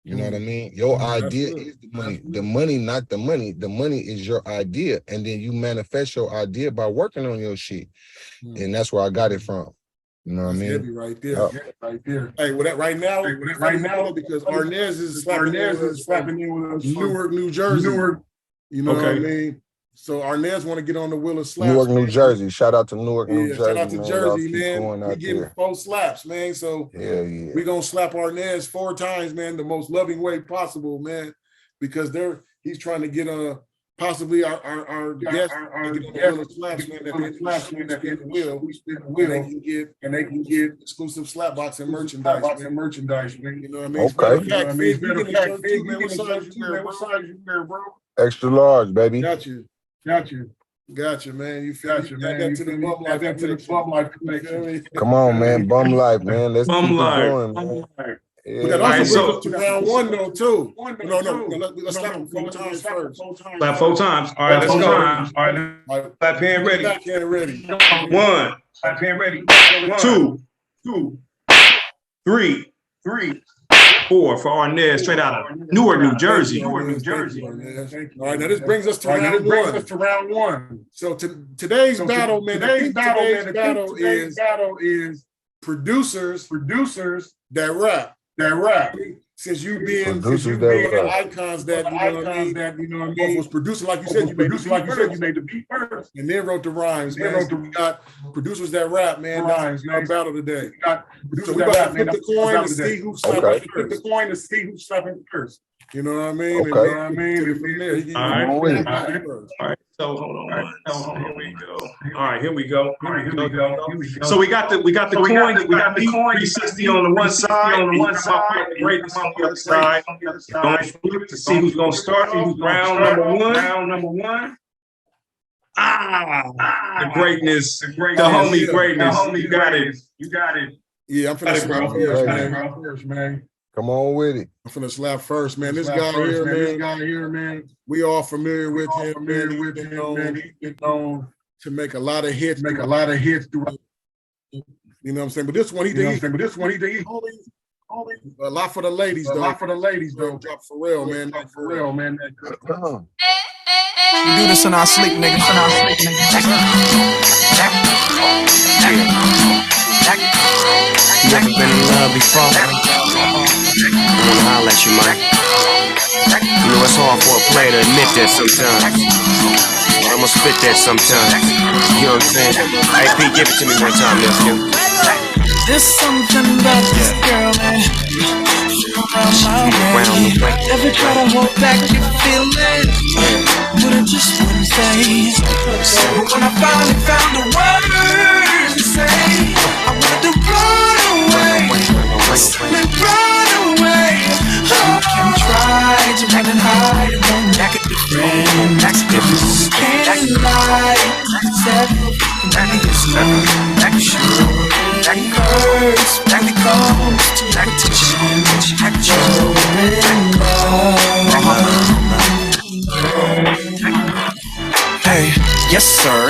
You know what I mean? Your idea is the money. The money, not the money. The money is your idea. And then you manifest your idea by working on your shit. And that's where I got it from. You know what I mean? Heavy right there. Right there. Hey, well, that right now, because Arnez is slapping in with us, Newark, New Jersey. You know what I mean? So Arnez want to get on the wheel of slaps. Newark, New man. Jersey. Shout out to Newark, New Jersey. Shout out to man. Jersey, Y'all keep man. going We out getting there. 4 slaps, man. So Yeah. we gonna slap Arnez 4 times, man, the most loving way possible, man, because he's trying to get possibly our guest slaps, man, that we spin the wheel, and they can get exclusive slapbox and merchandise, man. You know what I mean? Okay. What size you wear, bro? Extra large, baby. Got you, man. You feel me? Add that to the bum life connection. Come on, man. Bum life, man. Let's Bum keep life. it going, man. Yeah. But that All right, also so- brings us to round 1 though, too. No, let's slap him 4 times first. Slap 4 times. All right, let's go. All right, slap hand ready. Backhand ready. 1. Slap hand ready. 2, 3, 4 for Arnez, straight out of Newark, New Jersey. All right, now this brings us to round 1. So today's battle, man. Today's battle is producers that rap. Since you being the icons that you know what I mean, was producing like you said, you made the beat first, and then wrote the rhymes. Man. So we got producers that rap, man. That's our battle today. So we about to flip the coin to see who's slapping first. You know what I mean? Okay. All right. So hold on. Here we go. So we got the coin. We got the 360 on the one side. Greatness on the other side. Don't flip to see who's gonna start. Round number one. The greatness. The homie greatness. You got it. Yeah, I'm finna slap first, man. Come on with it. I'm finna slap first, man. This guy here, man. We all familiar with him, man. He's been known to make a lot of hits. Throughout. You know what I'm saying? But this one he did. A lot for the ladies, though. Drop for real, man. We do this in our sleep, nigga. You ever been in love before? I wanna holler at you, man. You know it's hard for a player to admit that sometimes. But I'ma spit that sometimes. You know what I'm saying? Hey, P, give it to me one time, nephew. There's something about this girl, man. Around the way. Never try to hold back your feelings, but I just wouldn't say. But when I finally found the words to say, I wanted to run away. You can try to run and hide and then back at the friend. Can't lie, several it's sure that hurts when it comes to repetition. Hey, yes sir,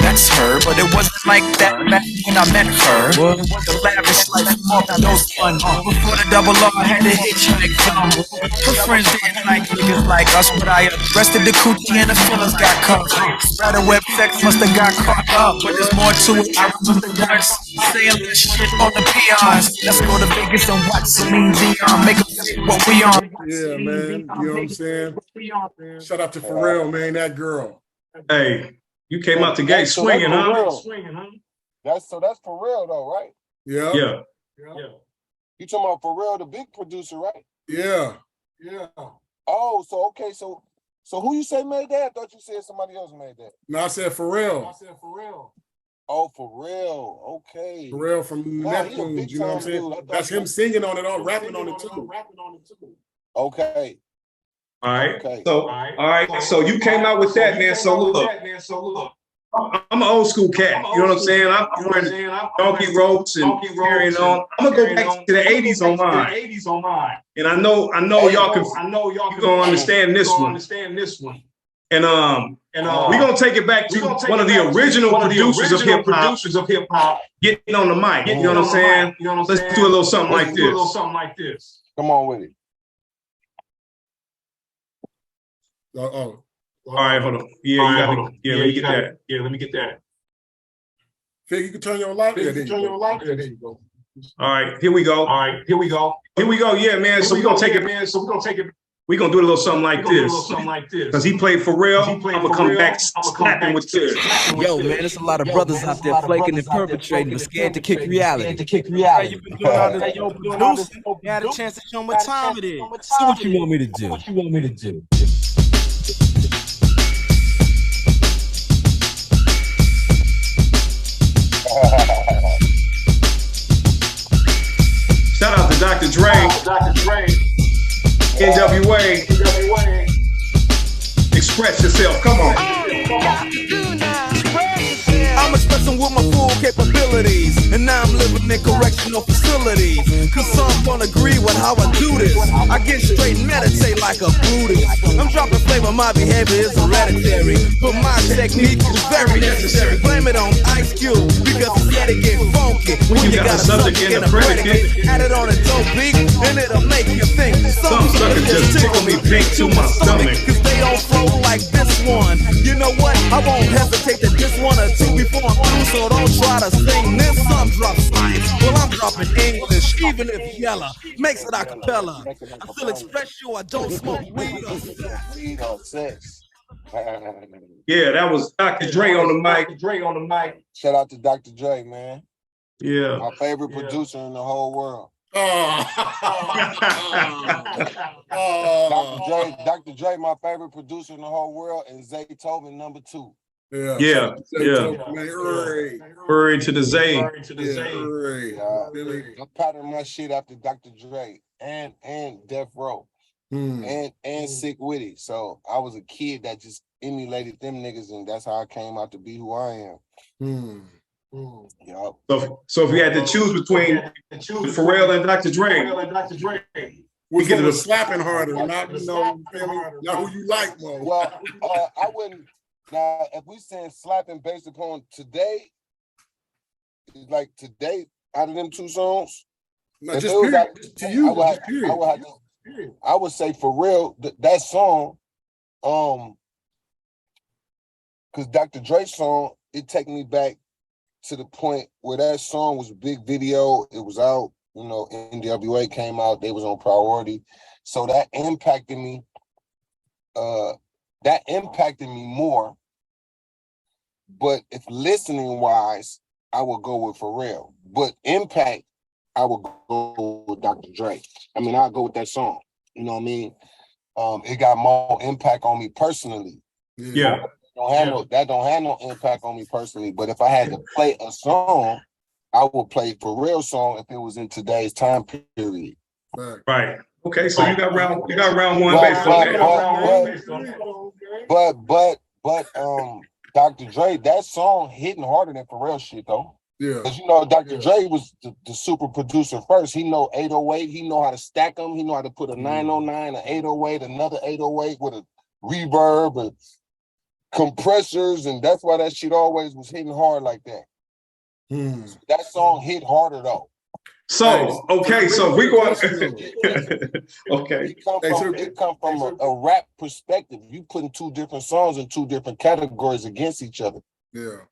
that's her, but it wasn't like that back when I met her. The lavish life off those fun. Before the double R, I had to hitchhike from. Her friends didn't like niggas like us, but I arrested the coochie and the feelings got caught. Spider web sex must have got caught up, but there's more to it. I remember once saying this shit on the peons. Let's go to Vegas and watch Celine Dion, make them see what we on. Yeah, man. You know what I'm saying? Shout out to Pharrell, man. That girl. Hey, you came out the gate swinging, huh? That's for real though, right? Yeah. You talking about Pharrell, the big producer, right? Yeah. Oh, so okay, so who you say made that? I thought you said somebody else made that. No, I said Pharrell. Oh, Pharrell. Okay. Pharrell from Neptunes, you know what I'm saying? That's him singing on it, rapping on it too. Okay. All right. Okay. So you came out with that, man. So look, I'm an old school cat. You know what I'm saying? I'm wearing donkey ropes and carrying on. I'm gonna go back to the '80s on mine. And I know y'all gonna understand this one. And we're gonna take it back to one of the original producers of hip hop getting on the mic. You know what I'm saying? Let's do a little something like this. Come on with it. All right, hold on. Yeah, let me get that. Figga, you can turn your light. Yeah, there you go. All right, here we go. Yeah, man. So we're gonna take it. We're gonna do a little something like this. Because he played for real. I'm gonna come back slapping with this. Yo, man, there's a lot of brothers out there flaking and perpetrating, but scared to kick reality. Hey, you've been doing all this, yo, producing. You had a chance to show them what time it is. So what you want me to do? Shout out to Dr. Dre. NWA. Express yourself. Come on. I'm expressing with my full capabilities, and now I'm living in correctional facilities. Cause some don't agree with how I do this. I get straight and meditate like a Buddhist. I'm dropping flavor, my behavior is hereditary, but my technique is very necessary. Blame it on Ice Cube, because he said it get funky when you got a subject and a predicate. Add it on a dope beat, and it'll make you think. Some suckers just tickle me pink to my stomach. Cause they don't flow like this one. You know what? I won't hesitate to diss one or two before I'm through, so don't try to sing this. Some drop science, well I'm dropping English, even if yellow makes it a cappella. I still express you, I don't smoke weed or sex. Yeah, that was Dr. Dre on the mic. Shout out to Dr. Dre, man. Yeah. My favorite producer in the whole world. Dr. Dre, my favorite producer in the whole world, and Zaytoven number 2. Yeah. Hurry to the Zay. I'm patterning my shit after Dr. Dre and Death Row and Sick Witty. So I was a kid that just emulated them niggas, and that's how I came out to be who I am. Yep. So if you had to choose between Pharrell and Dr. Dre, which one was slapping harder? Not who you like more. Well, I wouldn't. Now, if we saying slapping based upon today, like today, out of them 2 songs, no, just period. To you, I would say for real that song, because Dr. Dre's song, it take me back to the point where that song was a big video. It was out, you know, NWA came out, they was on priority. So that impacted me. That impacted me more. But if listening wise, I would go with Pharrell. But impact, I would go with Dr. Dre. I mean, I'll go with that song. You know what I mean? It got more impact on me personally. Yeah. That don't have no impact on me personally. But if I had to play a song, I would play Pharrell's song if it was in today's time period. Right. Okay, so you got round one based on that. But Dr. Dre, that song hitting harder than Pharrell shit though. Yeah. Because you know, Dr. Dre was the super producer first. He know 808, he know how to stack them, he know how to put a 909, an 808, another 808 with a reverb and compressors, and that's why that shit always was hitting hard like that. That song hit harder though. So okay, so we go. Okay. It come from a rap perspective. You putting 2 different songs in 2 different categories against each other. Yeah.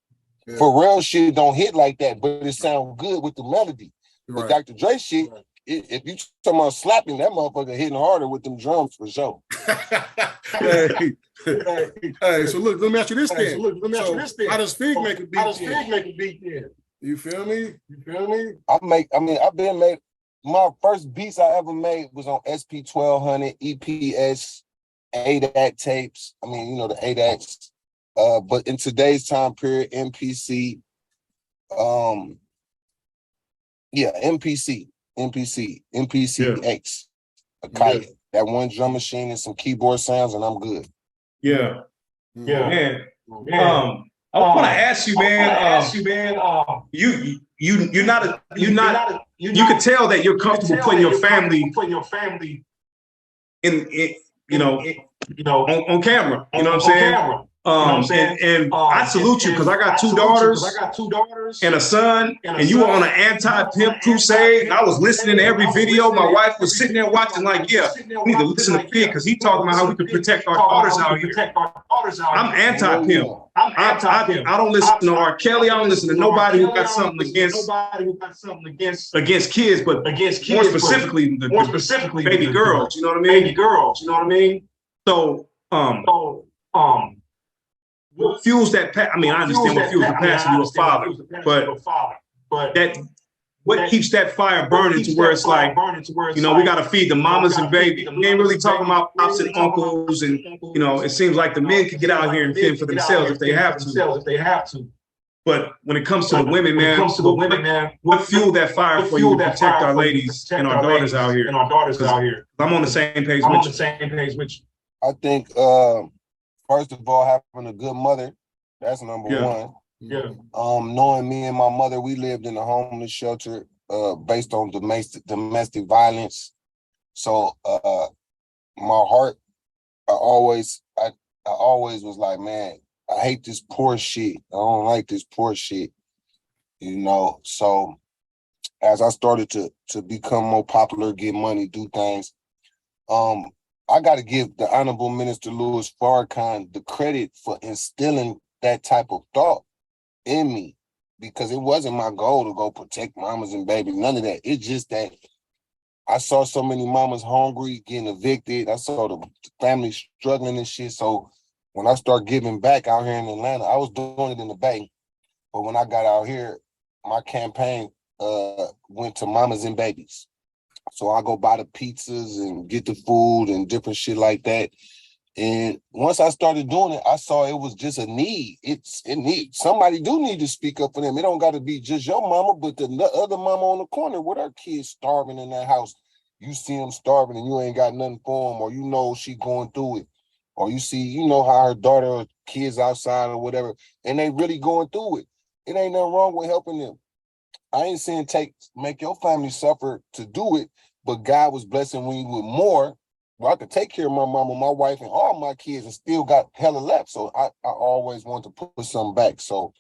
For real shit don't hit like that, but it sounds good with the melody. But Dr. Dre shit, if you talking about slapping, that motherfucker hitting harder with them drums for sure. Hey, so look, let me ask you this thing. How does Fig make a beat then? You feel me? I've been made. My first beats I ever made was on SP 1200, EPS, ADAT tapes. I mean, you know, the ADATs. But in today's time period, MPC, MPC X, a Kaya. That one drum machine and some keyboard sounds, and I'm good. Yeah. Man. I want to ask you, man. You can tell that you're comfortable putting your family in on camera. You know what I'm saying? And I salute you because I got two daughters and a son, and you were on an anti-pimp crusade. And I was listening to every video. My wife was sitting there watching, like, yeah, we need to listen to Fig because he talking about how we can protect our daughters out here. I'm anti-pimp. I don't listen to R. Kelly. I don't listen to nobody who got something against kids, but more specifically the baby girls. You know what I mean? So what fuels that? I mean, I understand what fuels the passion. You're a father, but that what keeps that fire burning to where it's like, you know, we got to feed the mamas and babies. We ain't really talking about pops and uncles, and you know, it seems like the men could get out here and fend for themselves if they have to. But when it comes to the women, man, what fueled that fire for you to protect our ladies and our daughters out here? I'm on the same page with you. I think, first of all, having a good mother, that's number one. Yeah. Knowing me and my mother, we lived in a homeless shelter based on domestic violence. So my heart, I always was like, man, I hate this poor shit. I don't like this poor shit. You know, so as I started to become more popular, get money, do things, I got to give the Honorable Minister Louis Farrakhan the credit for instilling that type of thought in me, because it wasn't my goal to go protect mamas and babies, none of that. It's just that I saw so many mamas hungry, getting evicted. I saw the family struggling and shit. So when I started giving back out here in Atlanta, I was doing it in the Bay. But when I got out here, my campaign went to mamas and babies. So I go buy the pizzas and get the food and different shit like that. And once I started doing it, I saw it was just a need. It needs somebody do need to speak up for them. It don't got to be just your mama, but the other mama on the corner with her kids starving in that house. You see them starving and you ain't got nothing for them, or you know she going through it, or you see, you know how her daughter or kids outside or whatever, and they really going through it. It ain't nothing wrong with helping them. I ain't saying make your family suffer to do it, but God was blessing me with more. Well, I could take care of my mama, my wife, and all my kids, and still got hella left. So I always want to put something back. So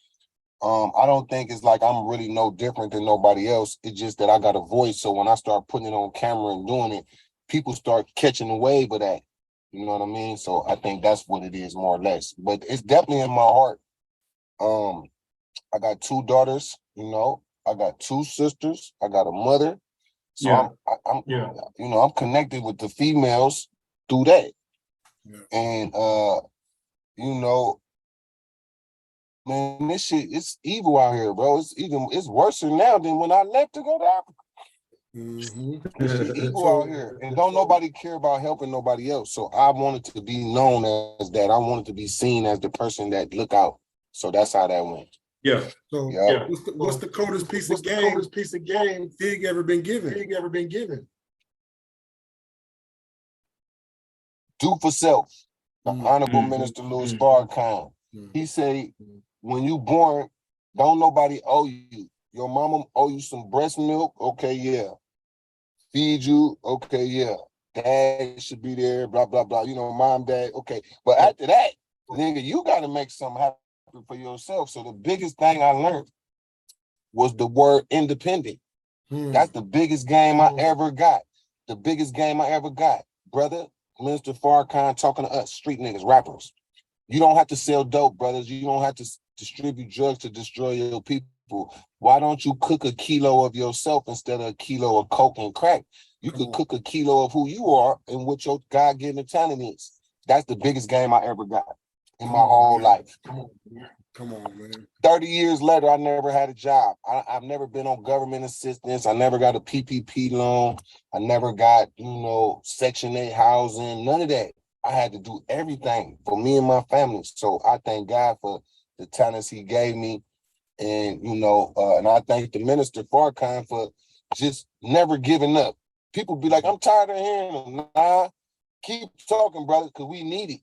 I don't think it's like I'm really no different than nobody else. It's just that I got a voice. So when I start putting it on camera and doing it, people start catching the wave of that. You know what I mean? So I think that's what it is, more or less. But it's definitely in my heart. I got two daughters, you know. I got two sisters. I got a mother. So I'm you know, I'm connected with the females through that. Yeah. And you know, man, this shit, it's evil out here, bro. It's worse now than when I left to go to Africa. This shit evil out here. And don't nobody care about helping nobody else. So I wanted to be known as that. I wanted to be seen as the person that look out. So that's how that went. Yeah. So what's the coldest piece of game Fig ever been given? Do for self. The Honorable Minister Louis Farrakhan. He said, when you born, don't nobody owe you. Your mama owe you some breast milk. Okay, yeah. Feed you. Okay, yeah. Dad should be there. Blah blah blah. You know, mom, dad. Okay, but after that, nigga, you got to make something happen for yourself. So the biggest thing I learned was the word independent. That's the biggest game I ever got. The biggest game I ever got. Brother, Minister Farrakhan talking to us, street niggas, rappers. You don't have to sell dope, brothers. You don't have to distribute drugs to destroy your people. Why don't you cook a kilo of yourself instead of a kilo of coke and crack? You could cook a kilo of who you are and what your God-given talent is. That's the biggest game I ever got in my whole life. Come on, man. 30 years later, I never had a job. I've never been on government assistance. I never got a PPP loan. I never got, you know, Section 8 housing, none of that. I had to do everything for me and my family. So I thank God for the talents he gave me. And, you know, and I thank the Minister Farrakhan for just never giving up. People be like, I'm tired of hearing them. Nah, keep talking, brother, because we need it.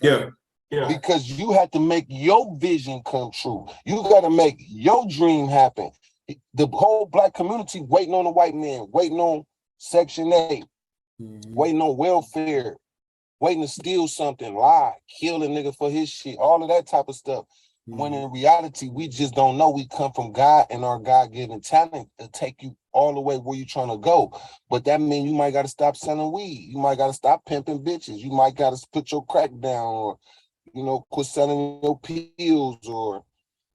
Yeah. Because you have to make your vision come true. You got to make your dream happen. The whole Black community waiting on the white man, waiting on Section 8, waiting on welfare. waiting to steal something, lie, kill a nigga for his shit, all of that type of stuff. When in reality, we just don't know. We come from God and our God-given talent to take you all the way where you're trying to go. But that means you might got to stop selling weed. You might got to stop pimping bitches. You might got to put your crack down, or, you know, quit selling your pills, or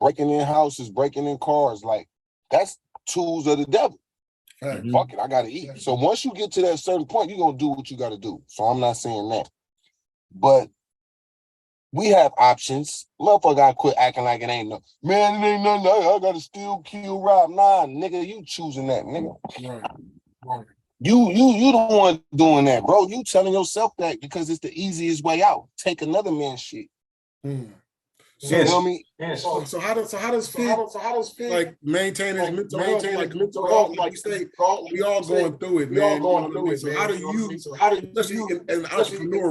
breaking in houses, breaking in cars. Like, that's tools of the devil. Fuck it, I got to eat. So once you get to that certain point, you're going to do what you got to do. So I'm not saying that. But we have options. Motherfucker gotta quit acting like it ain't no, man, it ain't nothing. I gotta steal, kill, rob. Nah, nigga, you choosing that, nigga. Right. You the one doing that, bro. You telling yourself that because it's the easiest way out. Take another man's shit. So, you know what I mean? So how does Figg like maintain his mental health? Like you say, we all going through it, man. So how do you, especially in an entrepreneur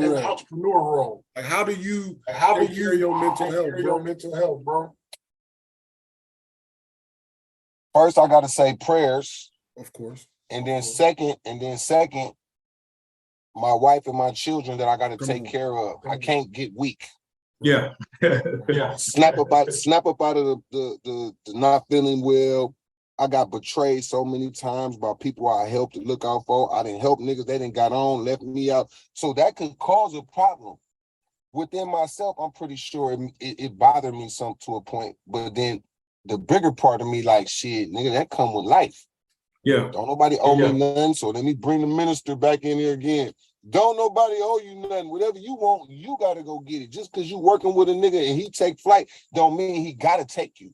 role, like how do you take care of your mental health, bro? First, I gotta say prayers. Of course. And then second, my wife and my children that I gotta take care of. I can't get weak. Yeah. Snap up out of the not feeling well. I got betrayed so many times by people I helped to look out for. I didn't help niggas, they didn't got on, left me out. So that could cause a problem. Within myself, I'm pretty sure it bothered me some to a point. But then the bigger part of me, like, shit, nigga, that come with life. Yeah. Don't nobody owe me nothing, so let me bring the minister back in here again. Don't nobody owe you nothing. Whatever you want, you gotta go get it. Just because you working with a nigga and he take flight, don't mean he gotta take you.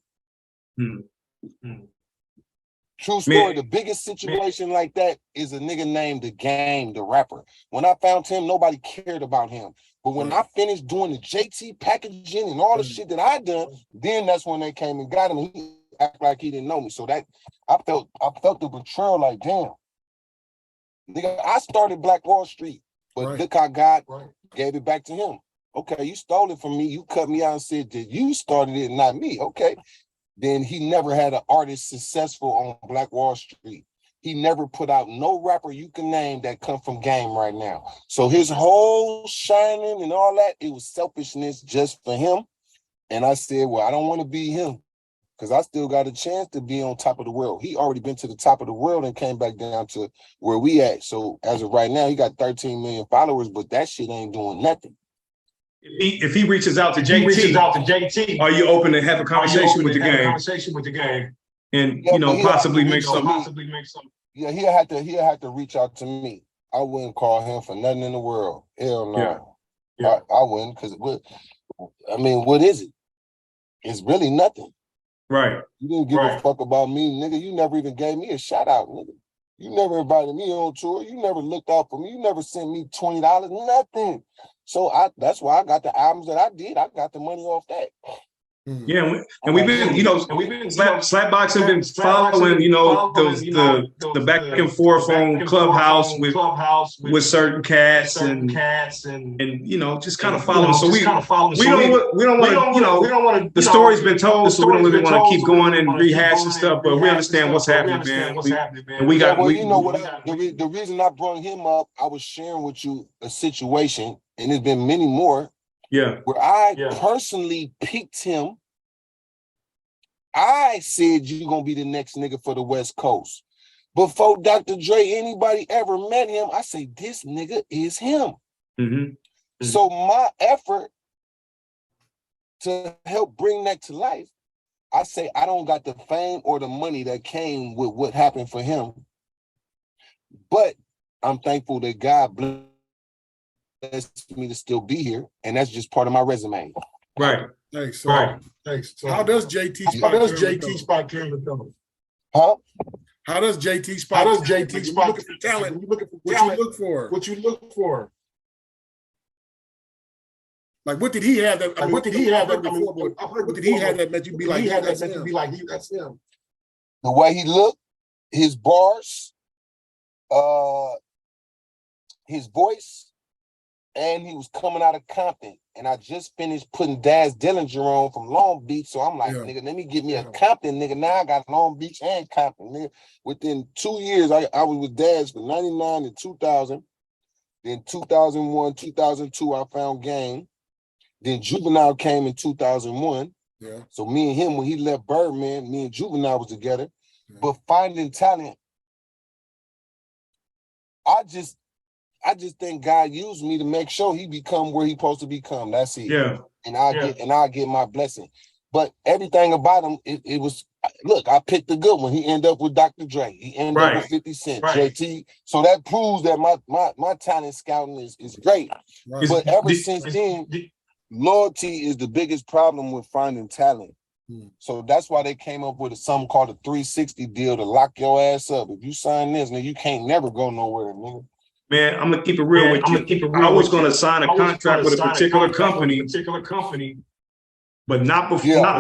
True story. The biggest situation like that is a nigga named The Game, the rapper. When I found him, nobody cared about him. But when I finished doing the JT packaging and all the shit that I done, then that's when they came and got him. And he acted like he didn't know me. So that I felt the betrayal, like, damn. Nigga, I started Black Wall Street, but look how God gave it back to him. Okay, you stole it from me. You cut me out and said that you started it, not me. Okay. Then he never had an artist successful on Black Wall Street. He never put out no rapper you can name that come from Game right now. So his whole shining and all that, it was selfishness just for him. And I said, well, I don't want to be him, because I still got a chance to be on top of the world. He already been to the top of the world and came back down to where we at. So as of right now, he got 13 million followers, but that shit ain't doing nothing. If he reaches out to JT, are you open to have a conversation with the Game? And you know, possibly make something. Yeah, he'll have to reach out to me. I wouldn't call him for nothing in the world. Hell no. Yeah. I wouldn't, because I mean, what is it? It's really nothing. Right. You didn't give a fuck about me, nigga. You never even gave me a shout out, nigga. You never invited me on tour. You never looked out for me. You never sent me $20, nothing. So that's why I got the albums that I did. I got the money off that. Yeah, and we've been, you know, SLAPPZ been following, you know, the back and forth on Clubhouse with certain cats and you know, just kind of following. So we don't want to, you know, the story's been told, so we don't really want to keep going and rehashing stuff. But we understand what's happening, man. And we got, you know what? The reason I brought him up, I was sharing with you a situation, and there's been many more. Yeah. Where I personally picked him. I said you're gonna be the next nigga for the West Coast. Before Dr. Dre, anybody ever met him, I say this nigga is him. So my effort to help bring that to life, I say I don't got the fame or the money that came with what happened for him. But I'm thankful that God blessed me to still be here, and that's just part of my resume. Right. Thanks. So how does JT spot camera come? Huh? How does JT spot? How does JT spot? Looking for talent. You looking for talent. What you look for? Like, what did he have that? What did he have that? What did he have that made you be like? That's him. The way he looked, his bars, his voice, and he was coming out of Compton. And I just finished putting Daz Dillinger on from Long Beach. So I'm like, nigga, let me get me a Compton, nigga. Now I got Long Beach and Compton, nigga. Within 2 years, I was with Daz from 99 to 2000. Then 2001, 2002, I found Game. Then Juvenile came in 2001. Yeah. So me and him, when he left Birdman, me and Juvenile was together. Yeah. But Finding Talent, I just think God used me to make sure he become where he supposed to become. That's it. Yeah. And I get my blessing. But everything about him, it was, look, I picked a good one. He ended up with Dr. Dre. He ended up with 50 Cent, JT. So that proves that my talent scouting is great. Right. But ever since then, loyalty is the biggest problem with finding talent. So that's why they came up with something called a 360 deal to lock your ass up. If you sign this, nigga, you can't never go nowhere, nigga. Man, I'm gonna keep it real with you. I was gonna sign a contract with a particular company, but not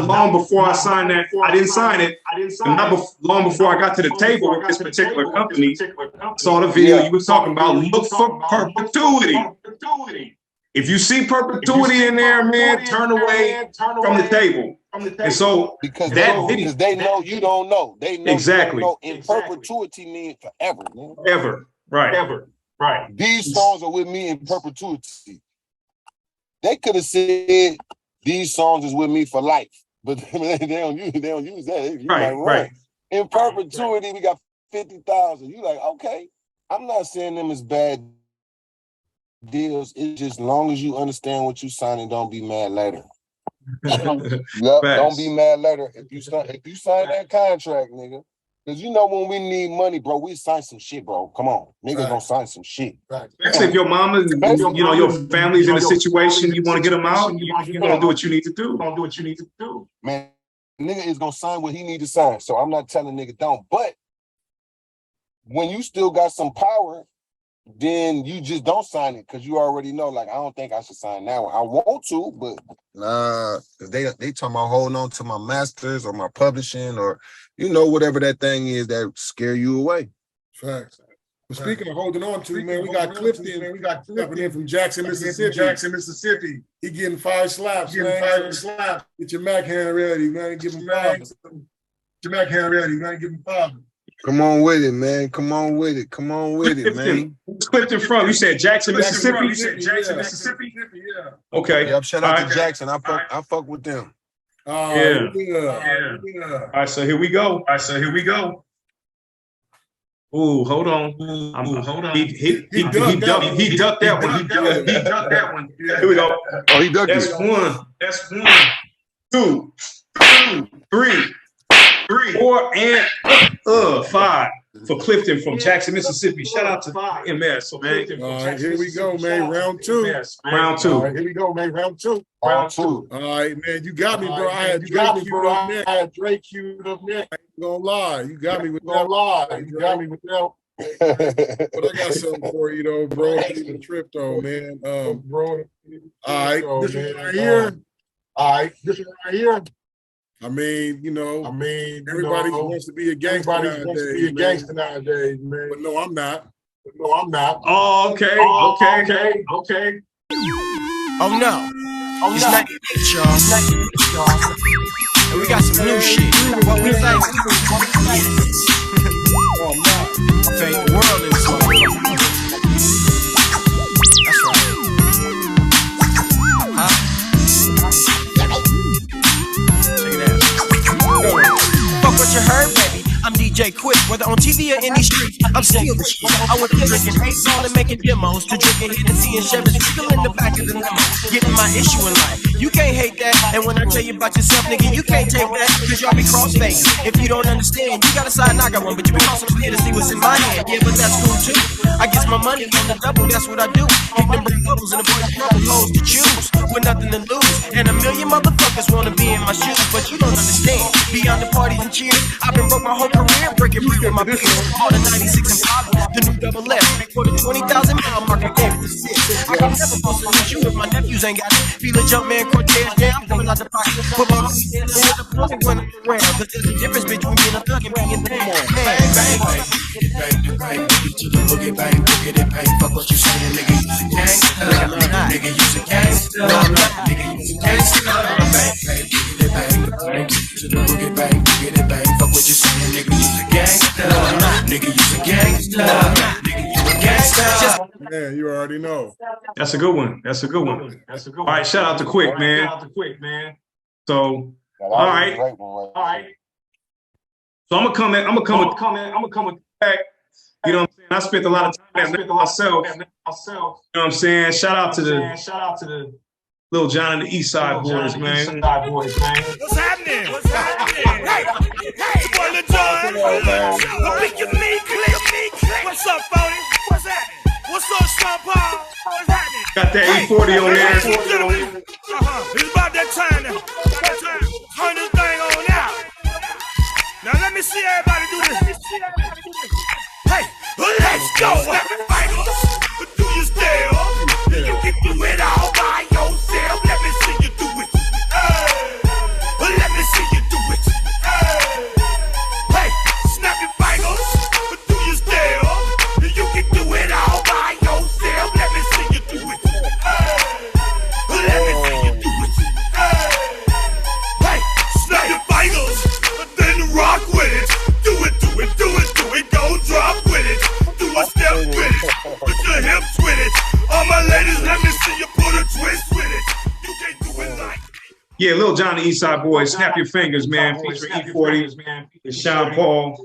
long before I signed that. I didn't sign it. And not long before I got to the table with this particular company, saw the video you were talking about. Look for perpetuity. If you see perpetuity in there, man, turn away from the table. And so because they know you don't know. They know exactly. You don't know. In perpetuity means forever, man. Ever. Right. Ever. Right. These songs are with me in perpetuity. They could have said these songs is with me for life, but they don't use that. You right. In perpetuity, we got 50,000. You like, okay. I'm not saying them as bad deals. It's just long as you understand what you signing, don't be mad later. Don't be mad later if you sign that contract, nigga. Because you know when we need money, bro, we sign some shit, bro. Come on. Niggas gonna sign some shit. Especially if your mama, your family's in a situation, you want to get them out, you gonna do what you need to do. Man, nigga is gonna sign what he need to sign. So I'm not telling nigga don't. But when you still got some power, then you just don't sign it because you already know, like, I don't think I should sign that one. I want to, but nah, they talking about holding on to my masters or my publishing or, you know, whatever that thing is that scare you away. Facts. But speaking of holding on to, man, we got Clifton. Man, we got Clifton in from Jackson, Mississippi. He getting 5 slaps. Get your Mac hand ready, man. Give him 5. Give him 5. Come on with it, man. Come on with it, man. Who's Clifton from? You said Jackson, Mississippi? Mississippi, yeah. Okay. Yep, shout out to Jackson. I fuck with them. Yeah. All right, so here we go. Ooh, hold on. He ducked that one. Here we go. Oh, he ducked it. That's one. 2, 3, 4, and 5 for Clifton from Jackson, Mississippi. Shout out to MS. So, man. Here we go, man. Round 2. Round 2. Here we go, man. Round 2. All right, man. You got me, bro. I had Drake queued up next. I ain't gonna lie. You got me with that. But I got something for you, though, bro. I even tripped though, man. All right, this one right here. I mean, you know, everybody wants to be a gangster nowadays, man. But no, I'm not. Oh, okay. Oh no. It's not y'all. And we got some new shit. What we say? Fade the world in this motherfucker. That's right. Huh? Check it out. Fuck what you heard, baby. I'm DJ Quick, whether on TV or in these streets, I'm still the shit. I went from drinking hate song and making demos to drinking Hennessy and Chevys, still in the back of the limo, getting my issue in life. You can't hate that, and when I tell you about yourself, nigga, you can't take that, cause y'all be cross-faced. If you don't understand, you got a side and I got one, but you be also clear to see what's in my hand. Yeah, but that's cool too. I guess my money on the double, that's what I do. Kick them big bubbles and avoid trouble, hoes to choose, with nothing to lose. And a million motherfuckers wanna be in my shoes, but you don't understand. Beyond the parties and cheers, I've been broke my whole career, breaking free with my peers. All the 96 and 5, the new double F, before the 20,000 mile mark, I gave it to 6. I can never post a you if my nephews ain't got it. Feel a jump man, Cortez, yeah, I'm coming out the pocket. Put my money in the pocket when I'm around, cause there's a difference between being a thug and being down. Bang, bang, bang, to the boogie, bang, boogie, bang. Fuck what you saying, nigga, you a gangster. Nigga, you a gangster. Nigga, you a gangster. Bang, bang, boogie, bang, to the boogie, bang, boogie, bang. Fuck what you saying, nigga, you a gangster. Nigga, you a gangster. Nigga, you a gangster. Man, you already know. That's a good one. That's a good one. All right, shout out to Quick, man. So, all right. So I'm gonna come back. You know what I'm saying? I spent a lot of time at myself. You know what I'm saying? Shout out to the Lil John and the East Side Boys, man. What's happening? What's happening? Hey, boy, Lil John. What's up, Phony? What's happening? What's up, Sean Paul? What's happening? Got that E40 on there. It's about that time now. Turn this thing on out. Now let me see everybody do this. Hey, let's go. Do you still? You can do it all by yourself. Let me see you do it. Let me see you do it. Hey, snap your fingers. Do you still? You can do it all by yourself. Let me see you do it. Let me see you do it. Hey, snap your fingers. Then rock with it. Do it. Go drop with it. Do a step with it. Put your hips with it. All my ladies, let me see you put a twist with it. You can't do it like me. Yeah, Lil John and the East Side Boys, Snap Your Fingers, man. Featuring E40 and Sean Paul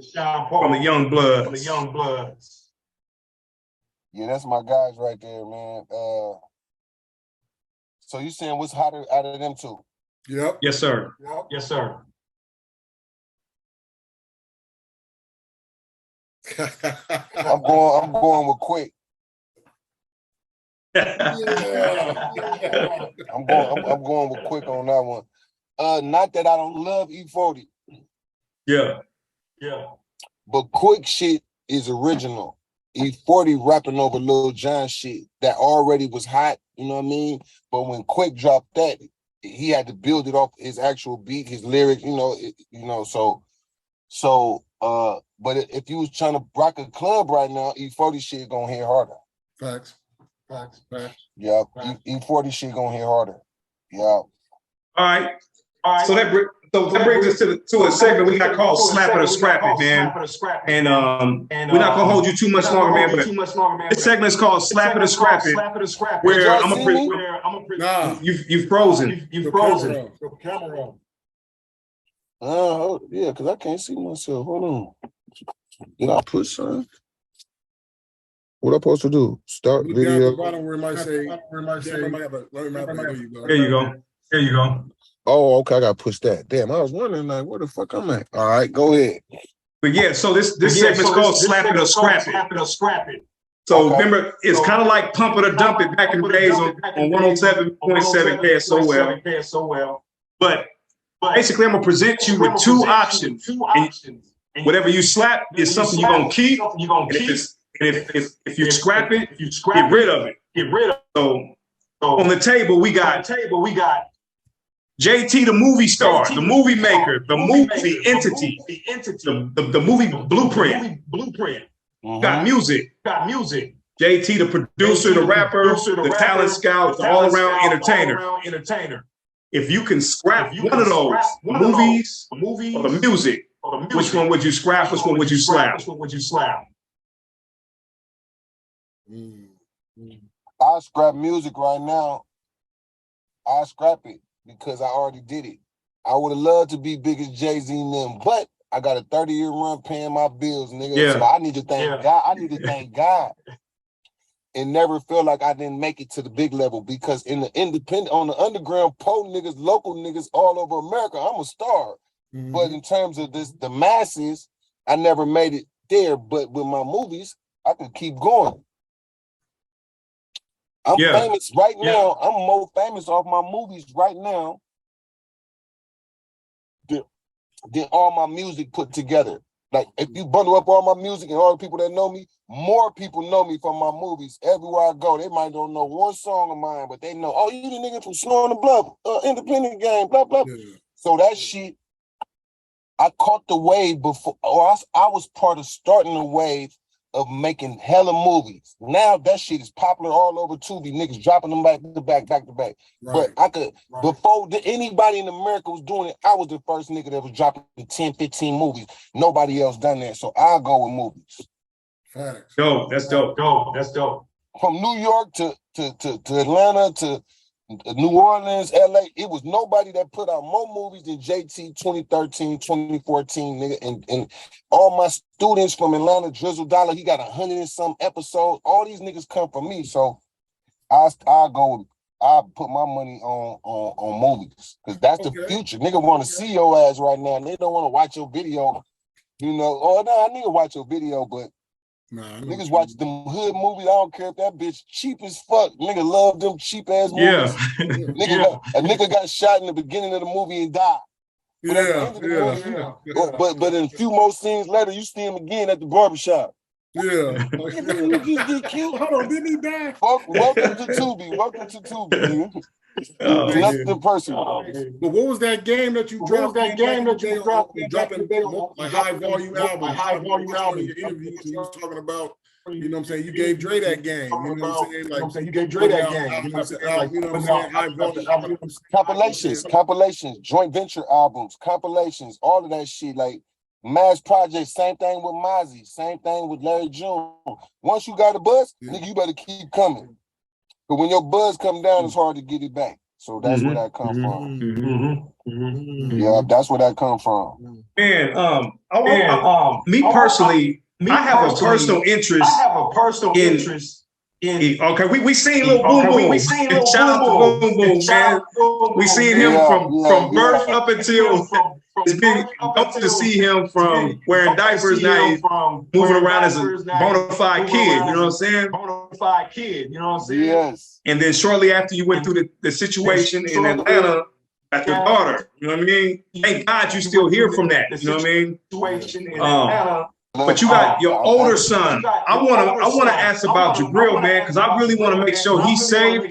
from the Young Bloods. Yeah, that's my guys right there, man. So you saying what's hotter out of them two? Yep. Yes, sir. Yep. Yes, sir. I'm going with Quick. Yeah. I'm going with Quick on that one. Not that I don't love E40. Yeah. But Quick shit is original. E40 rapping over Lil Jon shit that already was hot, you know what I mean? But when Quick dropped that, he had to build it off his actual beat, his lyrics, but if you was trying to rock a club right now, E40 shit gonna hit harder. Facts. Yeah, E40 shit gonna hit harder. Yeah. All right. So that brings us to a segment we got called Slap It or Scrap It, man. And we're not gonna hold you too much longer, man. But this segment is called Slap It or Scrap It, where I'm gonna you've frozen. You've frozen. The camera on. Yeah, because I can't see myself. Hold on. Did I push something? What am I supposed to do? Start Look video. down at the bottom where it might say, There you go. Oh, okay, I got to push that. Damn, I was wondering, like, where the fuck I'm at? All right, go ahead. But yeah, so this segment's called Slap It or Scrap It. So remember, it's kind of like Pump It or Dump It back in the days on 107.7 KSOL. But basically, I'm gonna present you with two options. And whatever you slap is something you're gonna keep. And if you scrap it, get rid of it. So on the table we got JT, the movie star, the movie maker, the movie entity, the movie blueprint. Got music. JT, the producer, the rapper, the talent scout, the all-around entertainer. If you can scrap one of those, the movies or the music, which one would you scrap? Which one would you slap? I scrap music right now. I scrap it because I already did it. I would have loved to be big as Jay-Z and them, but I got a 30-year run paying my bills, nigga. Yeah. So I need to thank God. I need to thank God. And never feel like I didn't make it to the big level, because in the independent, on the underground, po niggas, local niggas all over America, I'm a star. Mm-hmm. But in terms of the masses, I never made it there. But with my movies, I could keep going. I'm famous right now. I'm more famous off my movies right now than all my music put together. Like, if you bundle up all my music and all the people that know me, more people know me from my movies. Everywhere I go, they might don't know one song of mine, but they know, oh, you the nigga from Snow on the Bluff, Independent Game, blah, blah. Yeah. So that shit, I caught the wave before, or I was part of starting the wave of making hella movies. Now that shit is popular all over Tubi. Niggas dropping them back to back. Right. But I could, before anybody in America was doing it, I was the first nigga that was dropping 10, 15 movies. Nobody else done that. So I'll go with movies. Facts. Dope. That's dope. from New York to Atlanta to New Orleans, LA, it was nobody that put out more movies than JT 2013, 2014, nigga. And all my students from Atlanta, Drizzle Dollar, he got 100 and some episodes. All these niggas come from me. So I put my money on movies because that's the future. Nigga want to see your ass right now, and they don't want to watch your video. You know, oh no, I need to watch your video, but niggas watch them hood movies. I don't care if that bitch cheap as fuck. Nigga love them cheap ass movies. A nigga got shot in the beginning of the movie and died. But at the end of the movie, but in a few more scenes later, you see him again at the barbershop. Niggas get killed. Hold on, didn't he die? Welcome to Tubi. Welcome to Tubi, nigga. Nothing personal. But what was that game that you dropped? Dropping like high volume album. Your interviews, you was talking about. You know what I'm saying? You gave Dre that game. You know what I'm saying? Like, you gave Dre that game. You know what I'm saying? High volume compilations, joint venture albums, compilations, all of that shit. Like Mass Project, same thing with Mozzie, same thing with Larry June. Once you got a buzz, nigga, you better keep coming. But when your buzz come down, it's hard to get it back. So that's where that come from. Yeah, that's where that come from. Man, me personally, I have a personal interest in okay, we seen Lil Boom Boom. Shout out to Boom Boom, man. We seen him from birth up until it's been up to see him from wearing diapers now, he's moving around as a bona fide kid, you know what I'm saying? Yes. And then shortly after you went through the situation in Atlanta at your daughter, you know what I mean? Thank God you still hear from that, you know what I mean? But you got your older son. I wanna ask about Jabril, man, because I really want to make sure he's safe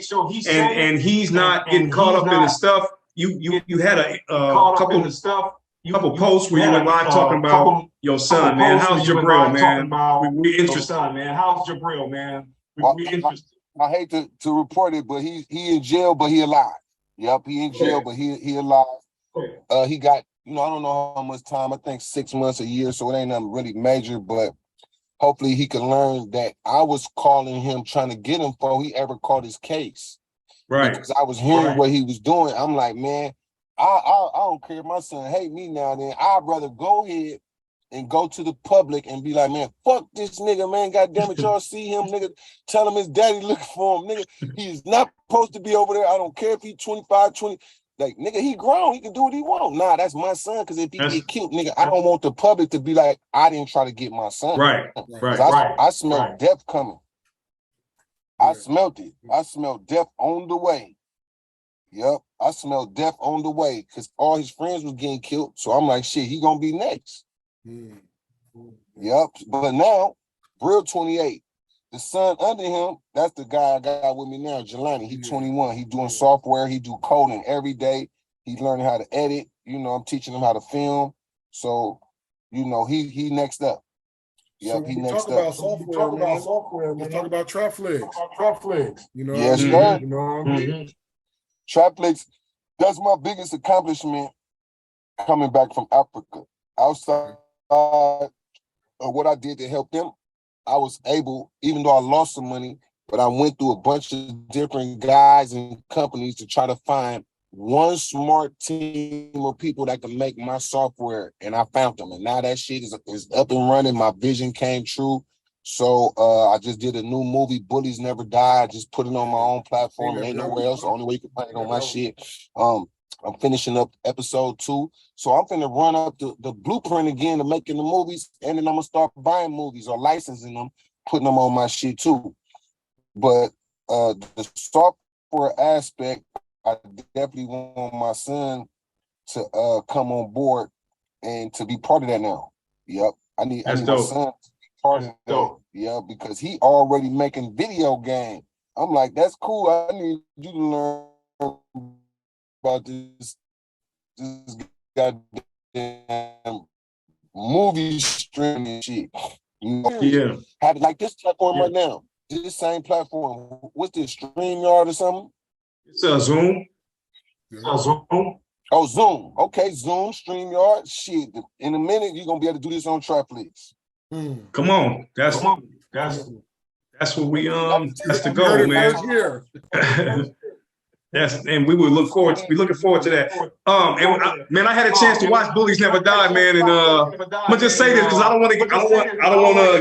and he's not getting caught up in the stuff. You had a couple posts where you were live talking about your son, man. How's Jabril, man? We interested. I hate to report it, but he in jail, but he alive. Yep, he in jail, but he alive. He got, I don't know how much time. I think 6 months, a year, so it ain't nothing really major, but hopefully he can learn that I was calling him, trying to get him before he ever caught his case. Right. Because I was hearing what he was doing. I'm like, man, I don't care if my son hate me now and then. I'd rather go ahead and go to the public and be like, man, fuck this nigga, man. God damn it, y'all see him, nigga. Tell him his daddy looking for him, nigga. He is not supposed to be over there. I don't care if he's 25, 20. Like, nigga, he grown. He can do what he want. Nah, that's my son. Because if he get killed, nigga, I don't want the public to be like, I didn't try to get my son. Right. I smelled death coming. I smelled it. I smelled death on the way. Yep. I smelled death on the way because all his friends was getting killed. So I'm like, shit, he gonna be next. Yep. But now, Brill 28. The son under him, that's the guy I got with me now, Jelani. He 21. He doing software. He do coding every day. He's learning how to edit. I'm teaching him how to film. So, he next up. Yep, so he we next talk up. about software, let's talk about Trapflix. Yes, sir. Trapflix, that's my biggest accomplishment coming back from Africa. Outside of what I did to help them, I was able, even though I lost some money, but I went through a bunch of different guys and companies to try to find one smart team of people that can make my software, and I found them. And now that shit is up and running. My vision came true. So I just did a new movie, Bullies Never Die. I just put it on my own platform. It ain't nowhere else. The only way you can find it on my shit. I'm finishing up episode 2. So I'm finna run up the blueprint again to making the movies, and then I'm gonna start buying movies or licensing them, putting them on my shit too. But the software aspect, I definitely want my son to come on board and to be part of that now. Yep. I need my son to be part of that. Yeah, because he already making video game. I'm like, that's cool. I need you to learn about this goddamn movie streaming shit. Yeah. Have it like this platform right now. This same platform. What's this, StreamYard or something? It's a Zoom. Oh, Zoom. Okay, Zoom, StreamYard. Shit. In a minute, you're gonna be able to do this on Trapflix. Come on. That's That's what we that's the You heard goal, it man. first here. And we would look forward. We looking forward to that. Man, I had a chance to watch Bullies Never Die, man, and I'm gonna just say this because I don't want to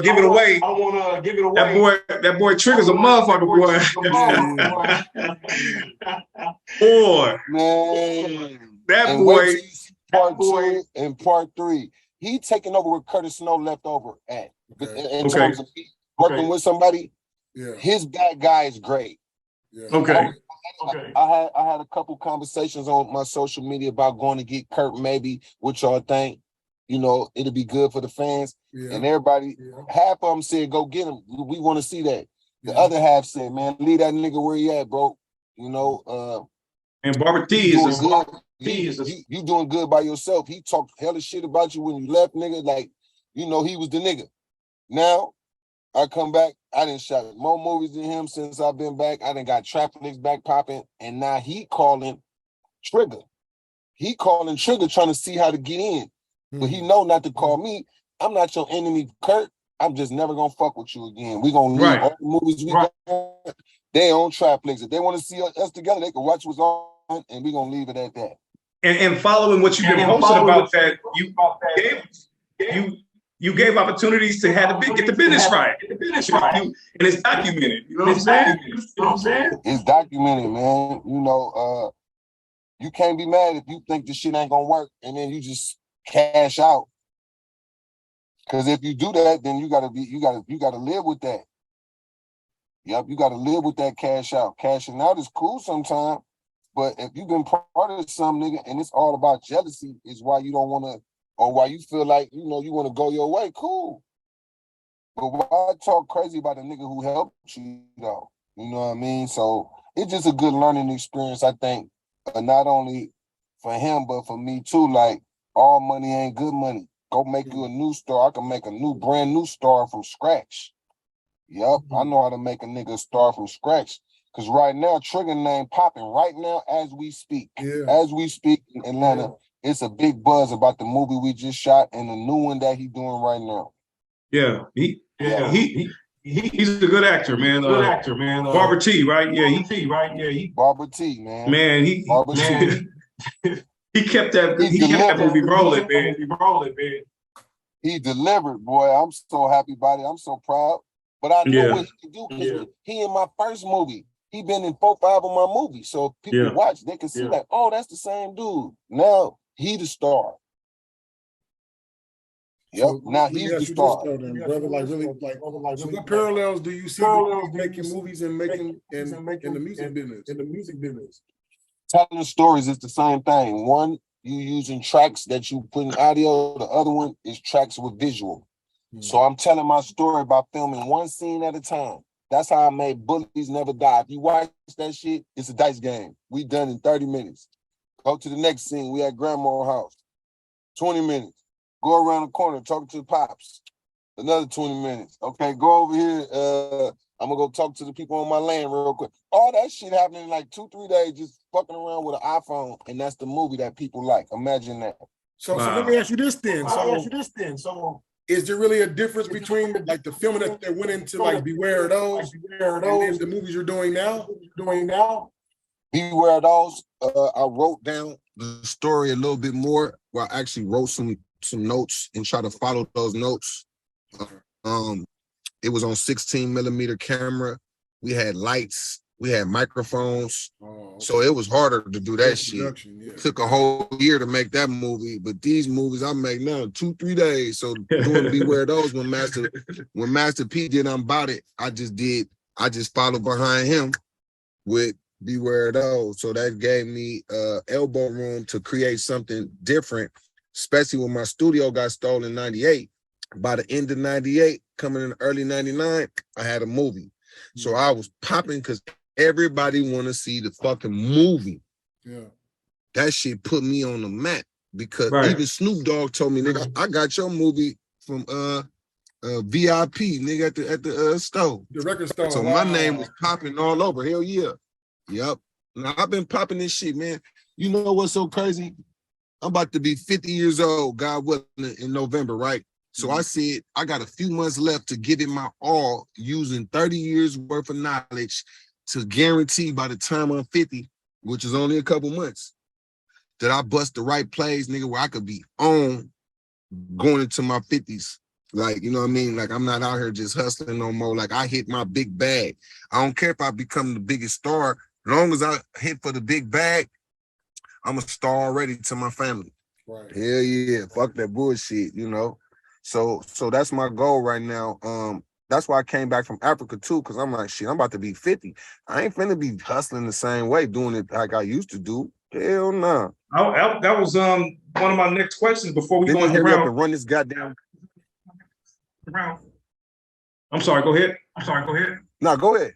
give it away. That boy Trigger's a motherfucker, boy. Boy, Man, that and boy. wait till you see part 2 and part 3. He taking over where Curtis Snow left over at. In terms of working with somebody, his bad guy is great. Okay. I had a couple conversations on my social media about going to get Kurt, maybe, what y'all think. You know, it'll be good for the fans. And everybody, half of them said, go get him. We want to see that. The other half said, man, leave that nigga where he at, bro. You know, and Barbara T is good. You doing good by yourself. He talked hella shit about you when you left, nigga. Like, you know, he was the nigga. Now, I come back, I done shot more movies than him since I've been back. I done got Trapflix back popping, and now he calling Trigger. He calling Trigger trying to see how to get in. But he know not to call me. I'm not your enemy, Kurt. I'm just never gonna fuck with you again. We gonna leave all the movies we got. They on Trapflix. If they want to see us together, they can watch what's on, and we gonna leave it at that. And following what you've been posting about that, you gave opportunities to have get the business right. And it's documented. You know what I'm saying? It's documented, man. You know, you can't be mad if you think this shit ain't gonna work and then you just cash out. Cause if you do that, then you gotta live with that. Yep, you gotta live with that cash out. Cashing out is cool sometimes, but if you've been part of some nigga and it's all about jealousy, is why you don't wanna, or why you feel like, you know, you want to go your way, cool. But why talk crazy about a nigga who helped you, though? You know what I mean? So it's just a good learning experience, I think, not only for him, but for me too. Like, all money ain't good money. Go make you a new star. I can make a brand new star from scratch. Yep, I know how to make a nigga star from scratch. Because right now, Trigger name popping right now as we speak. As we speak in Atlanta. It's a big buzz about the movie we just shot and the new one that he's doing right now. Yeah, he's a good actor, man. Barbara T, right? Barbara T, man. Man, he kept that movie rolling, man. He delivered, boy. I'm so happy about it. I'm so proud. But I know what he can do because he in my first movie. He been in 4, 5 of my movies. So if people watch, they can see like, oh, that's the same dude. Now he the star. Yep. So now he's the star. Then, brother, like really, like so what parallels do you see between making movies and making in the music business? In the music business, telling stories is the same thing. One, you using tracks that you put in audio. The other one is tracks with visual. So I'm telling my story by filming one scene at a time. That's how I made Bullies Never Die. If you watch that shit, it's a dice game. We done in 30 minutes. Go to the next scene. We at Grandma's house. 20 minutes. Go around the corner, talk to the pops. Another 20 minutes. Okay, go over here. I'm gonna go talk to the people on my land real quick. All that shit happening in like 2-3 days, just fucking around with an iPhone, and that's the movie that people like. Imagine that. So let me ask you this then. So is there really a difference between like the filming that went into like Beware of Those and then the movies you're doing now? Beware of Those. I wrote down the story a little bit more. Where I actually wrote some notes and try to follow those notes. It was on 16mm camera. We had lights. We had microphones. So it was harder to do that shit. It took a whole year to make that movie, but these movies I make now 2-3 days. So doing Beware of Those when Master P did I'm About It, I just followed behind him with Beware of Those. So that gave me elbow room to create something different, especially when my studio got stolen in 98. By the end of 98, coming in early 99, I had a movie. So I was popping because everybody want to see the fucking movie. Yeah. That shit put me on the map because even Snoop Dogg told me, nigga, I got your movie from VIP, nigga, at the store. The record store. So my name was popping all over. Hell yeah. Yep. Now I've been popping this shit, man. You know what's so crazy? I'm about to be 50 years old, God willing, in November, right? So I said, I got a few months left to give it my all, using 30 years worth of knowledge to guarantee by the time I'm 50, which is only a couple months, that I bust the right plays, nigga, where I could be on going into my 50s. Like, you know what I mean? Like, I'm not out here just hustling no more. Like, I hit my big bag. I don't care if I become the biggest star. As long as I hit for the big bag, I'm a star already to my family. Right. Hell yeah. Fuck that bullshit, you know? So that's my goal right now. That's why I came back from Africa too, because I'm like, shit, I'm about to be 50. I ain't finna be hustling the same way, doing it like I used to do. Hell no. Nah. That was one of my next questions before we go into hurry up round. and run this goddamn. I'm sorry, go ahead. No, go ahead.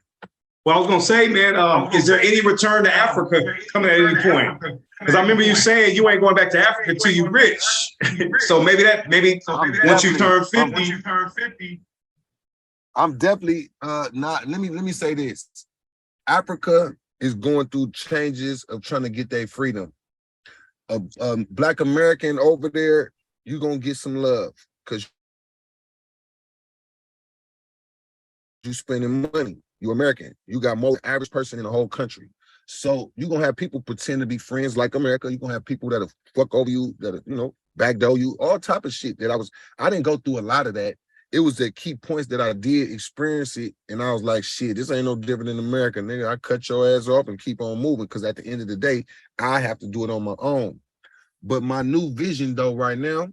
Well, I was gonna say, man, is there any return to Africa coming at any point? Because I remember you saying you ain't going back to Africa till you rich. So maybe once you turn 50. I'm definitely not. Let me say this. Africa is going through changes of trying to get their freedom. Black American over there, you're gonna get some love because you spending money. You American. You got more than average person in the whole country. So you're gonna have people pretend to be friends like America. You're gonna have people that'll fuck over you, that'll, you know, backdoor you, all type of shit that I didn't go through a lot of that. It was the key points that I did experience it, and I was like, shit, this ain't no different than America, nigga. I cut your ass off and keep on moving, because at the end of the day, I have to do it on my own. But my new vision, though, right now,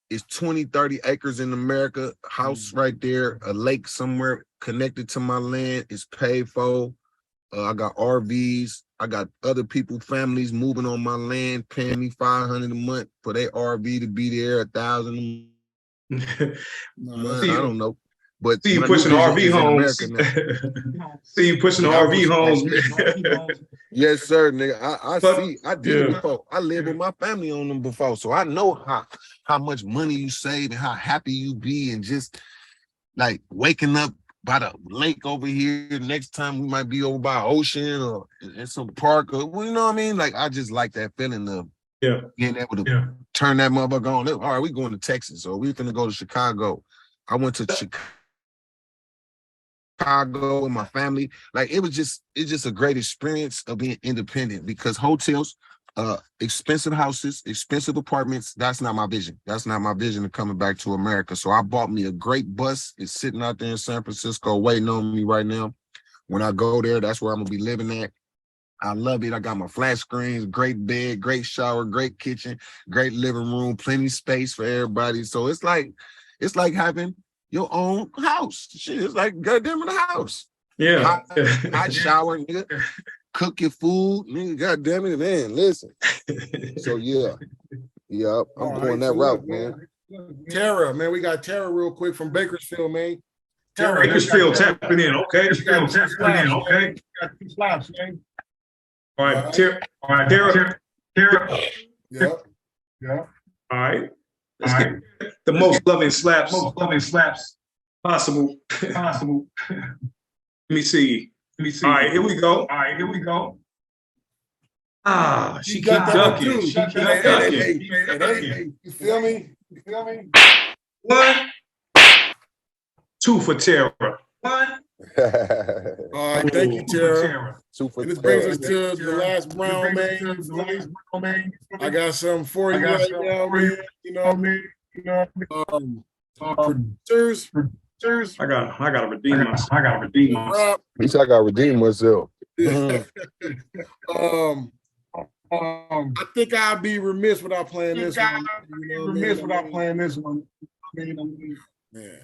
is 20, 30 acres in America, house right there, a lake somewhere connected to my land, is paid for. I got RVs. I got other people, families moving on my land, paying me $500 a month for their RV to be there, $1,000 a month. I don't know. But see you pushing RV homes. See you pushing RV homes. Yes, sir, nigga. I did it before. I lived with my family on them before, so I know how much money you save and how happy you be, and just like waking up by the lake over here. Next time we might be over by ocean or in some park, or you know what I mean? Like, I just like that feeling of being able to turn that motherfucker on. All right, we going to Texas, or we finna go to Chicago. I went to Chicago with my family. Like, it's just a great experience of being independent, because hotels, expensive houses, expensive apartments, that's not my vision. That's not my vision of coming back to America. So I bought me a great bus. It's sitting out there in San Francisco waiting on me right now. When I go there, that's where I'm gonna be living at. I love it. I got my flat screens, great bed, great shower, great kitchen, great living room, plenty space for everybody. So it's like having your own house. Shit, it's like goddamn in the house. Yeah. Hot shower, nigga. Cook your food, nigga. Goddamn it, man. Listen. So yeah, I'm going that route, man. Tara, man, we got Tara real quick from Bakersfield, man. Tara, Bakersfield tapping in, okay. Got two slaps, man. All right, Tara. Yeah. All right. Let's get the most loving slaps possible. Let me see. All right, here we go. Ah, she keep ducking. Hey, you feel me? 1, 2 for Tara. All right, thank you, Tara. And this brings us to the last round, man. I got something for you right now, man. You know what I mean? Producers. I gotta redeem myself. At least I gotta redeem myself. I think I'd be remiss without playing this one. Yeah.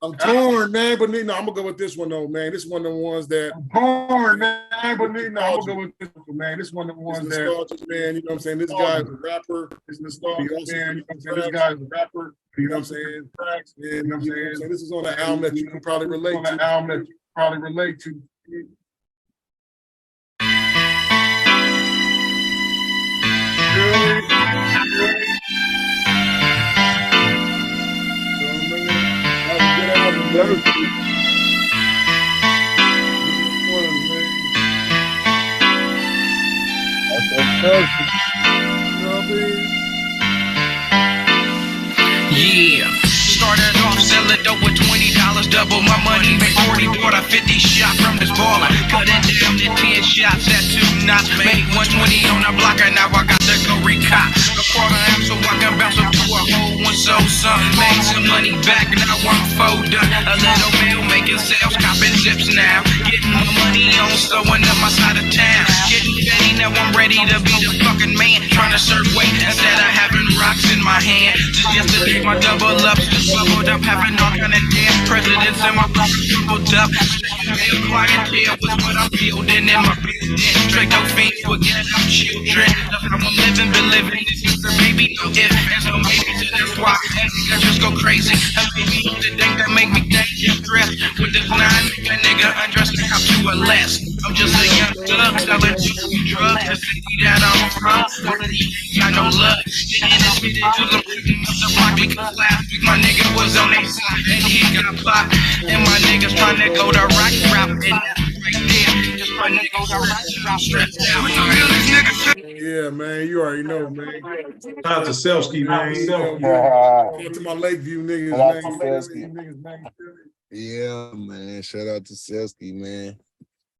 I'm torn, man, but I'm gonna go with this one though, man. This is one of the ones that I'm torn, man, but I'm gonna go with this one, man. This is one of the ones that, man, you know what I'm saying? This guy's a rapper. It's nostalgic, man. You know what I'm saying? This guy's a rapper. You know what I'm saying? Tracks, you know what I'm saying? So this is on an album that you can probably relate to. Yeah. Started off selling dope with $20, double my money, made 40, bought a 50 shot from this baller. Cut it down to 10 shots at 2 knots, made 120 on the block, and now I got to go recop a quarter amp so I can bounce up to a whole one. So some made some money back, now I'm folded. A little bill making sales, copping zips now. Getting my money on, slowing up my side of town. Getting petty, now I'm ready to be the fucking man. Trying to serve weight instead of having rocks in my hand. Just yesterday my double ups just bubbled up, having all kind of damn presidents in my pocket bubbled up. Male clientele was what I'm building in my business. Straight up fiends, forget I'm children. That's how I'm living, been living. This is the baby, no if, there's no maybe, so that's why I just go crazy. And baby, the thing that make me think get dressed with this 9 nigga undressed up to a less. I'm just a young thug selling drugs. The city that I'm from, all of these got no luck. The industry that do them picking up the block because last week my nigga was on their side and he got popped. And my niggas trying to go the right route and right there, just my niggas are stressed out. Yeah, man, you already know, man. Shout out to Selsky, man. Shout out to my Lakeview niggas, man. Yeah, man. Shout out to Selsky, man.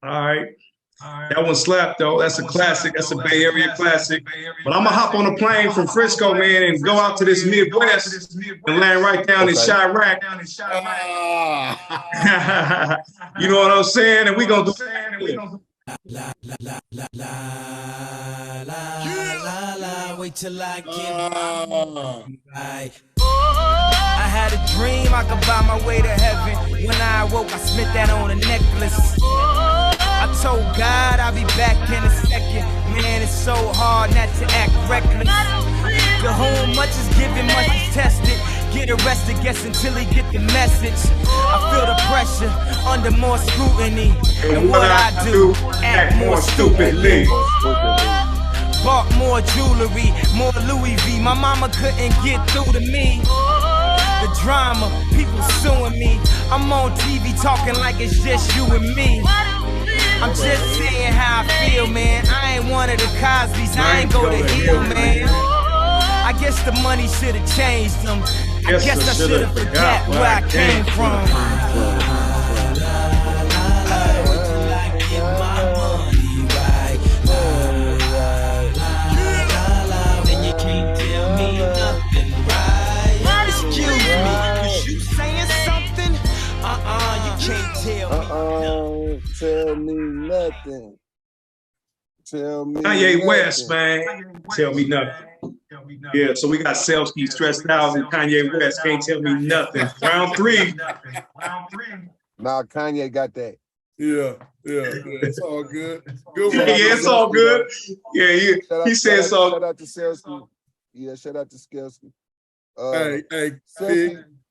All right. That one slapped though. That's a classic. That's a Bay Area classic. But I'm gonna hop on a plane from Frisco, man, and go out to this Midwest and land right down in Chirac. You know what I'm saying? And we gonna do. Wait till I get right. I had a dream I could buy my way to heaven. When I awoke, I spent that on a necklace. I told God I'll be back in a second. Man, it's so hard not to act reckless. To whom much is given, much is tested. Get arrested, guess until he get the message. I feel the pressure under more scrutiny. And what I do, act more stupidly. Bought more jewelry, more Louis V. My mama couldn't get through to me. The drama, people suing me. I'm on TV talking like it's just you and me. I'm just saying how I feel, man. I ain't one of the Cosby's, I ain't go to Hill, man. I guess the money should have changed them. I guess I should have forgot where I came from. Tell me nothing. Tell me Kanye nothing. West, man. Tell me nothing. Yeah, so we got Selsky stressed out and Kanye West can't tell me nothing. Round 3. Nah, Kanye got that. Yeah, it's all good. Good Yeah, one. it's all good. Yeah, he said so. Shout out to Selsky. Yeah, shout out to Selsky. Hey,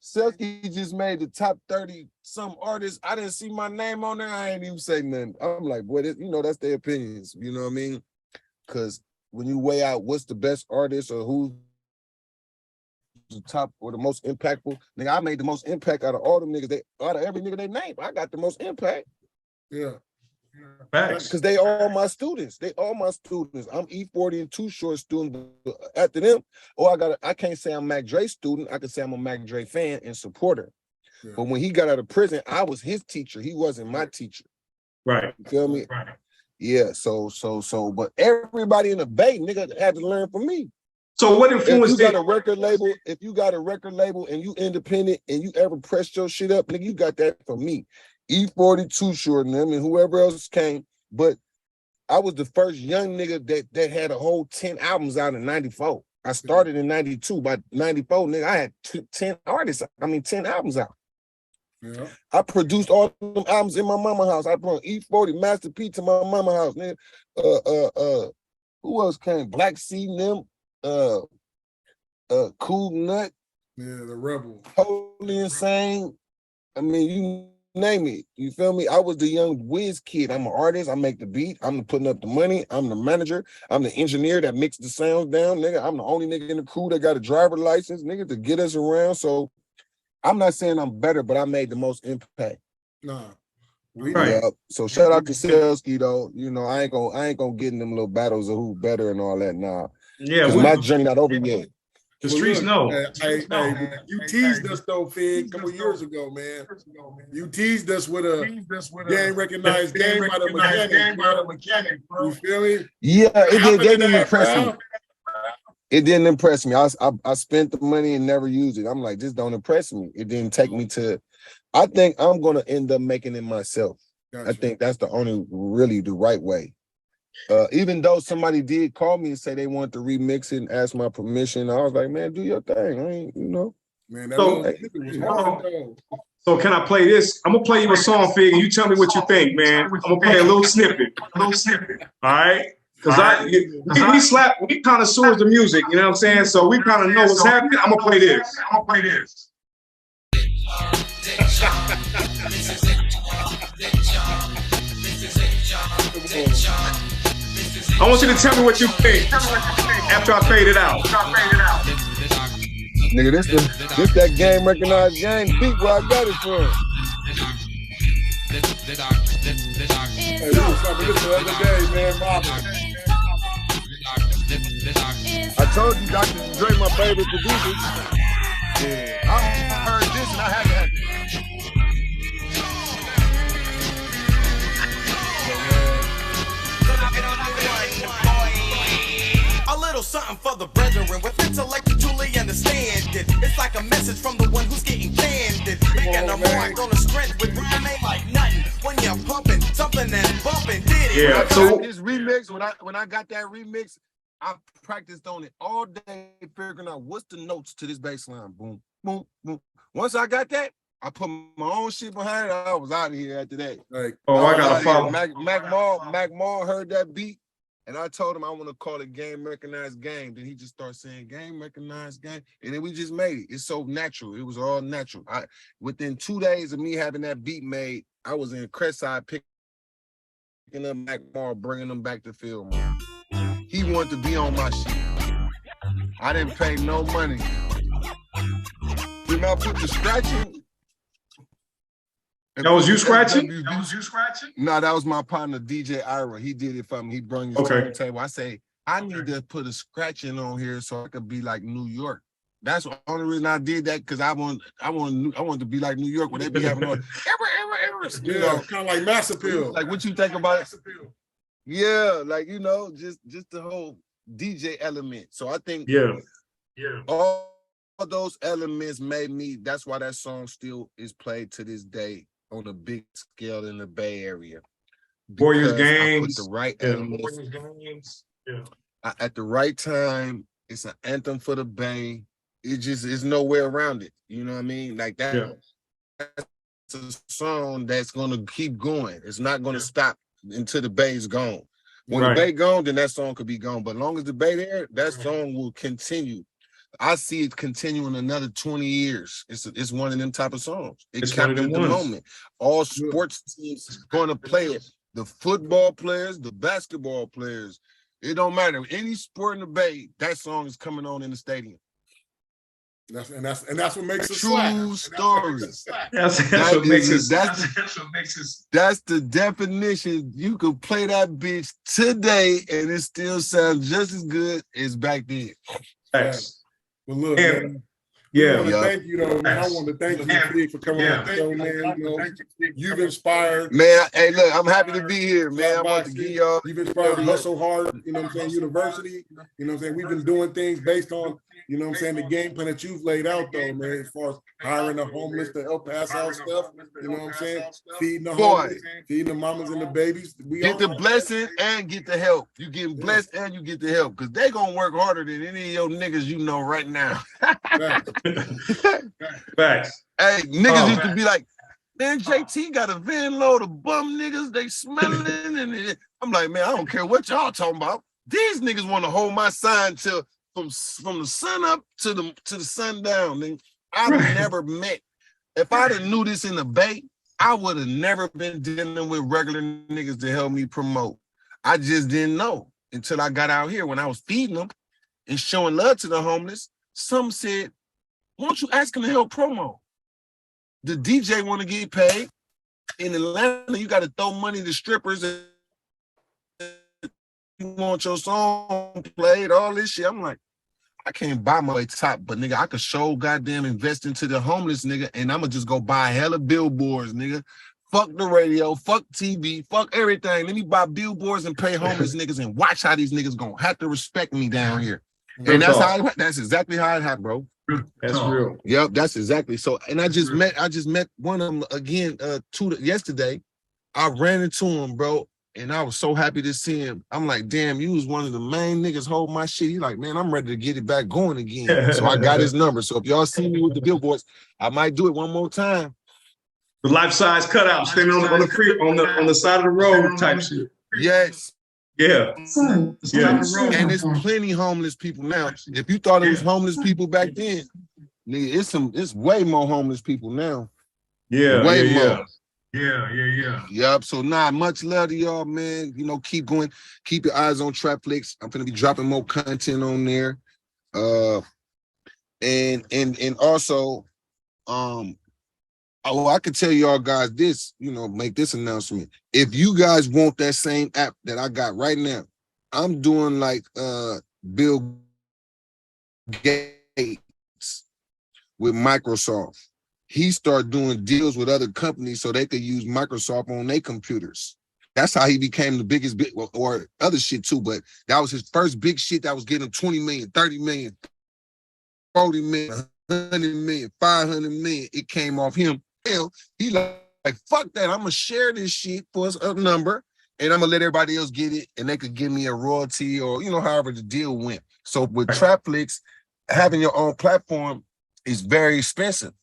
Selsky just made the top 30 some artists. I didn't see my name on there. I ain't even say nothing. I'm like, boy, that's their opinions. You know what I mean? Because when you weigh out what's the best artist or who's the top or the most impactful, nigga, I made the most impact out of all them niggas. Out of every nigga they name, I got the most impact. Yeah. Because they all my students. They all my students. I'm E40 and Too Short student. After them, I can't say I'm Mac Dre student. I can say I'm a Mac Dre fan and supporter. Yeah. But when he got out of prison, I was his teacher. He wasn't my teacher. Right. You feel me? Right. Yeah. So, but everybody in the Bay, nigga, had to learn from me. So what influenced if you got a record label, and you independent and you ever pressed your shit up, nigga, you got that from me. E40, Too Short, and them, and whoever else came. But I was the first young nigga that had a whole 10 albums out in 94. I started in 92. By 94, nigga, I had 10 albums out. Yeah. I produced all them albums in my mama house. I brought E40, Master P to my mama house, nigga. Who else came? Black Sea, them, Cool Nut. Yeah, the Rebel. Totally Insane. I mean, you name it. You feel me? I was the young whiz kid. I'm an artist. I make the beat. I'm putting up the money. I'm the manager. I'm the engineer that mixes the sounds down, nigga. I'm the only nigga in the crew that got a driver license, nigga, to get us around. So I'm not saying I'm better, but I made the most impact. Nah. Yeah. So shout out to Selsky though. You know, I ain't gonna get in them little battles of who better and all that. Nah. Yeah. My journey not over yet. The streets know. Hey, you teased us though, Fig, a couple years ago, man. You teased us with a game recognized game by the mechanic. You feel me? Yeah, it didn't impress me. bro? It didn't impress me. I spent the money and never used it. I'm like, this don't impress me. It didn't take me to. I think I'm gonna end up making it myself. Gotcha. I think that's the only really the right way. Even though somebody did call me and say they wanted to remix it and ask my permission, I was like, man, do your thing. I ain't, Man, that So- was hard, though. So can I play this? I'm gonna play you a song, Fig, and you tell me what you think, man. I'm gonna play a little snippet. All right? Because we connoisseurs the music, you know what I'm saying? So we kind of know what's happening. I'm gonna play this. I want you to tell me what you think after I fade it out. Nigga, this that game recognized game beat where I got it from. Hey, we was talking this the other day, man. I told you Dr. Dre my favorite producer. Yeah, I heard this and I had to have it. A little something for the brethren with intellect to truly understand it. It's like a message from the one who's getting candid. Making a mark on the strength with rhyme ain't like nothing. When you're pumping something and bumping, did it. Yeah, So so this remix, when I got that remix, I practiced on it all day, figuring out what's the notes to this bass line. Boom, boom, boom. Once I got that, I put my own shit behind it. I was out of here after that. Like, I gotta follow. Mac Mall heard that beat, and I told him I want to call it Game Recognized Game. Then he just started saying Game Recognized Game, and then we just made it. It's so natural. It was all natural. Within 2 days of me having that beat made, I was in Crestside picking up Mac Mall, bringing him back to Fillmore. He wanted to be on my shit. I didn't pay no money. Then I put the scratching. That was you scratching? No, that was my partner, DJ Ira. He did it for me. He brought his turntable. I say, I need to put a scratching on here so I could be like New York. That's the only reason I did that, because I want to be like New York, where they be having on you know, kind of like Mass Appeal. Like, what you think about it? Yeah, like, just the whole DJ element. So I think all those elements made me, that's why that song still is played to this day on a big scale in the Bay Area. Warriors Because I games. put the right elements at the right time. It's an anthem for the Bay. It just is nowhere around it. You know what I mean? Like that. Yeah. That's a song that's gonna keep going. It's not gonna stop until the Bay's gone. When the Bay gone, then that song could be gone. But as long as the Bay there, that song will continue. I see it continuing another 20 years. It's one of them type of songs. It captured the moment. All sports teams going to play it. The football players, the basketball players. It don't matter. Any sport in the Bay, that song is coming on in the stadium. That's what makes it true story. That's what makes it. That's the definition. You could play that bitch today and it still sounds just as good as back then. Thanks. Well, look, man. Thank you, though, man. I want to thank you, Fig, for coming on the show, man. You've inspired. Man, hey, look, I'm happy to be here, man. I want to give y'all. You've inspired Hustle Hard, you know what I'm saying, University. You know what I'm saying? We've been doing things based on, you know what I'm saying, the game plan that you've laid out, though, man, as far as hiring the homeless to help pass out stuff. You know what I'm saying? Feeding the homeless, feeding the mamas and the babies. Get the blessing and get the help. You getting blessed and you get the help, because they going to work harder than any of your niggas you know right now. Facts. Hey, niggas used to be like, man, JT got a van load of bum niggas, they smelling and I'm like, man, I don't care what y'all talking about. These niggas want to hold my sign till from the sun up to the sun down. And I've never met, if I'd have knew this in the Bay, I would have never been dealing with regular niggas to help me promote. I just didn't know until I got out here when I was feeding them and showing love to the homeless. Some said, why don't you ask him to help promo? The DJ want to get paid. In Atlanta, you got to throw money to strippers. And you want your song played, all this shit. I'm like, I can't buy my way top, but nigga, I could show goddamn invest into the homeless nigga, and I'ma just go buy hella billboards, nigga. Fuck the radio, fuck TV, fuck everything. Let me buy billboards and pay homeless niggas and watch how these niggas gonna have to respect me down here. And that's exactly how it happened, bro. That's real. Yep, that's exactly. So, and I just met one of them again yesterday. I ran into him, bro, and I was so happy to see him. I'm like, damn, you was one of the main niggas holding my shit. He like, man, I'm ready to get it back going again. So I got his number. So if y'all see me with the billboards, I might do it one more time. The life-size cutout, standing on the side of the road type shit. Yes. Yeah. Yeah. And there's plenty homeless people now. If you thought it was homeless people back then, nigga, it's way more homeless people now. Yeah. Way more. Yeah. Yep. So much love to y'all, man. You know, keep going. Keep your eyes on Trapflix. I'm gonna be dropping more content on there. And also, I could tell y'all guys this, you know, make this announcement. If you guys want that same app that I got right now, I'm doing like Bill Gates with Microsoft. He started doing deals with other companies so they could use Microsoft on their computers. That's how he became the biggest bit, or other shit too, but that was his first big shit that was getting 20 million, 30 million, 40 million, 100 million, 500 million. It came off him. He like, fuck that. I'm gonna share this shit for a number, and I'm gonna let everybody else get it, and they could give me a royalty, or you know, however the deal went. So with Trapflix, having your own platform is very expensive.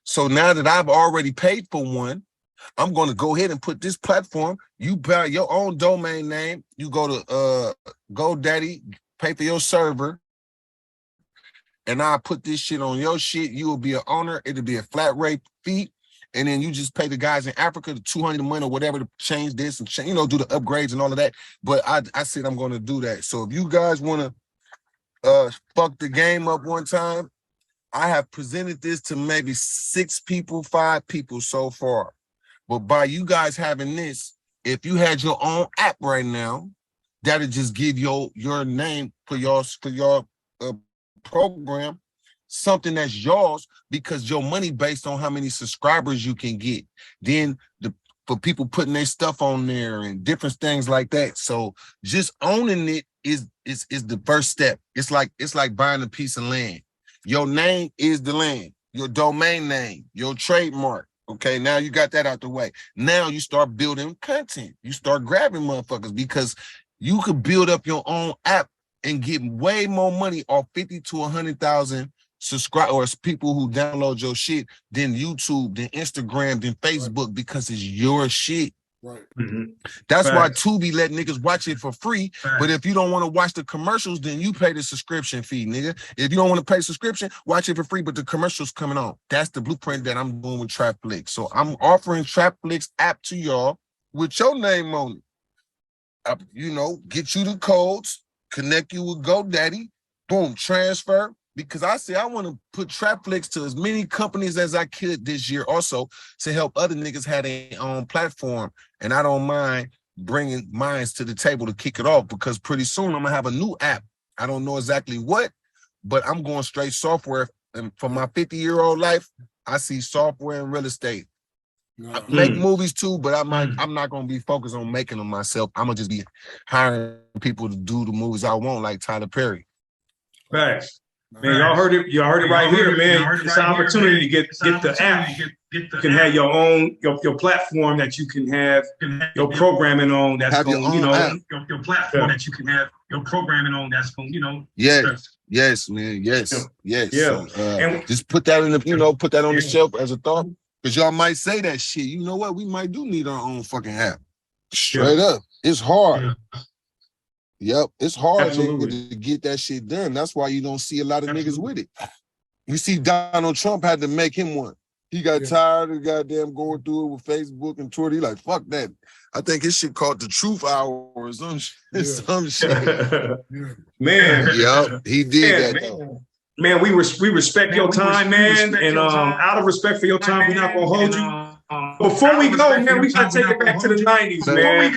So now that I've already paid for one, I'm gonna go ahead and put this platform. You buy your own domain name. You go to GoDaddy, pay for your server, and I'll put this shit on your shit. You will be an owner. It'll be a flat rate fee. And then you just pay the guys in Africa the 200 a month or whatever to change this and change, you know, do the upgrades and all of that. But I said I'm going to do that. So if you guys want to fuck the game up one time, I have presented this to maybe 6 people, 5 people so far. But by you guys having this, if you had your own app right now, that'll just give your name for your program, something that's yours, because your money based on how many subscribers you can get. Then for people putting their stuff on there and different things like that. So just owning it is the first step. It's like buying a piece of land. Your name is the land, your domain name, your trademark. Okay, now you got that out the way. Now you start building content. You start grabbing motherfuckers, because you could build up your own app and get way more money off 50 to 100,000 subscribers, people who download your shit, than YouTube, than Instagram, than Facebook, because it's your shit. Right. Mm-hmm. That's why Tubi let niggas watch it for free. But if you don't want to watch the commercials, then you pay the subscription fee, nigga. If you don't want to pay subscription, watch it for free, but the commercials coming on. That's the blueprint that I'm doing with Trapflix. So I'm offering Trapflix app to y'all with your name on it. You know, get you the codes, connect you with GoDaddy, boom, transfer. Because I say I want to put Trapflix to as many companies as I could this year, also to help other niggas have their own platform. And I don't mind bringing mines to the table to kick it off, because pretty soon I'm gonna have a new app. I don't know exactly what, but I'm going straight software. And for my 50-year-old life, I see software and real estate. I make movies too, but I'm not gonna be focused on making them myself. I'm gonna just be hiring people to do the movies I want, like Tyler Perry. Facts. Man, y'all heard it right here, man. It's an opportunity to get the app. You can have your own your platform that you can have your programming on. That's going, you know, your platform that you can have your programming on. That's going, you know. Yes, man. Yes. So, and just put that in the, you know, put that on the shelf as a thought, because y'all might say that shit. You know what? We might do need our own fucking app. Straight up, it's hard. Yep, it's hard to get that shit done. That's why you don't see a lot of niggas with it. You see Donald Trump had to make him one. He got tired of goddamn going through it with Facebook and Twitter. He like, fuck that. I think his shit called the Truth Hour or some shit. Some shit. Man. Yep, he did that though. Man, we respect your time, man. And out of respect for your time, we're not gonna hold you. Before we go, man, we gotta take it back to the 90s, man.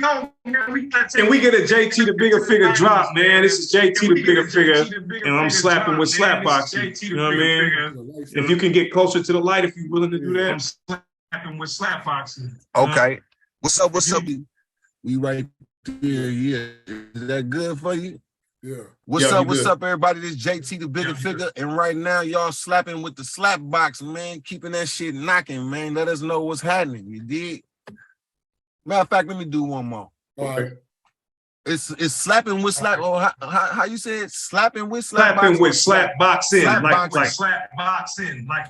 And we get a JT the Bigger Figure drop, man. This is JT the Bigger Figure, and I'm slapping with slapboxing. You know what I mean? If you can get closer to the light, if you're willing to do that. I'm slapping with slapboxing. Okay. What's up? What's up? We right there. Yeah. Is that good for you? Yeah. What's up? What's up, everybody? This JT the Bigger Figure, and right now y'all slapping with the slap box, man. Keeping that shit knocking, man. Let us know what's happening. You dig? Matter of fact, let me do one more. All right. It's slapping with slap. Or how you say it? Slapping with slap. Slapping with slap boxing. Like slap boxing. Like.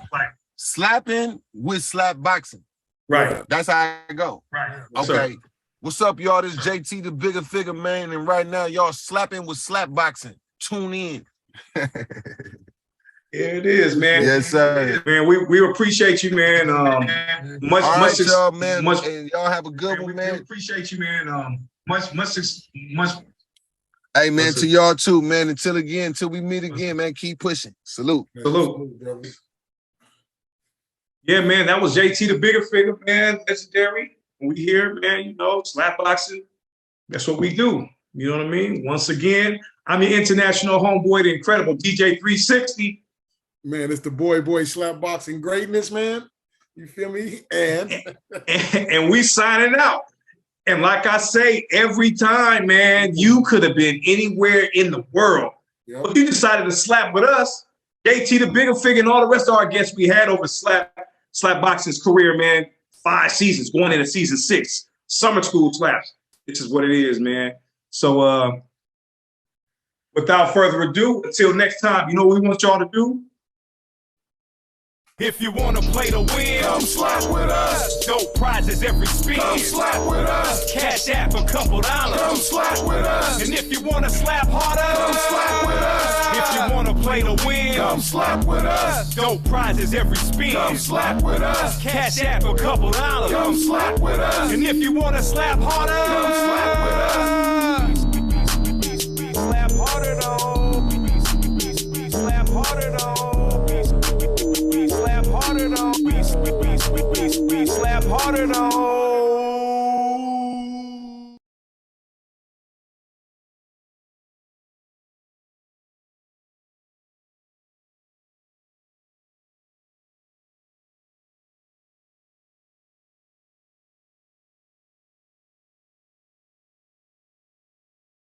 Slapping with slap boxing. Right. That's how I go. Right. Okay. What's up, y'all? This JT the Bigger Figure, man. And right now, y'all slapping with slap boxing. Tune in. Here it is, man. Yes, sir. Man, we appreciate you, man. Much, all much, right, y'all, man. Much, and y'all have a good one, man. We appreciate you, man. Much. Hey, man, to y'all too, man. Until we meet again, man. Keep pushing. Salute. Salute. Yeah, man. That was JT the Bigger Figure, man. Legendary. We here, man. You know, slap boxing. That's what we do. You know what I mean? Once again, I'm your international homeboy, the incredible DJ 360. Man, it's the boy slap boxing greatness, man. You feel me? And we signing out. And like I say every time, man, you could have been anywhere in the world. Yep. But you decided to slap with us. JT the Bigger Figure and all the rest of our guests we had over slap boxing's career, man. 5 seasons, going into season 6. Summer school slaps. This is what it is, man. So without further ado, until next time, you know what we want y'all to do? If you wanna play to win, come slap with us. Dope prizes every spin. Come slap with us. Cash app a couple dollars. Come slap with us. And if you wanna slap harder, come slap with us. If you wanna play to win, come slap with us. Dope prizes every spin. Come slap with us. Cash app a couple dollars. Come slap with us. And if you wanna slap harder, come slap with us. Slap harder though. Slap harder though. Slap harder though. We slap harder though.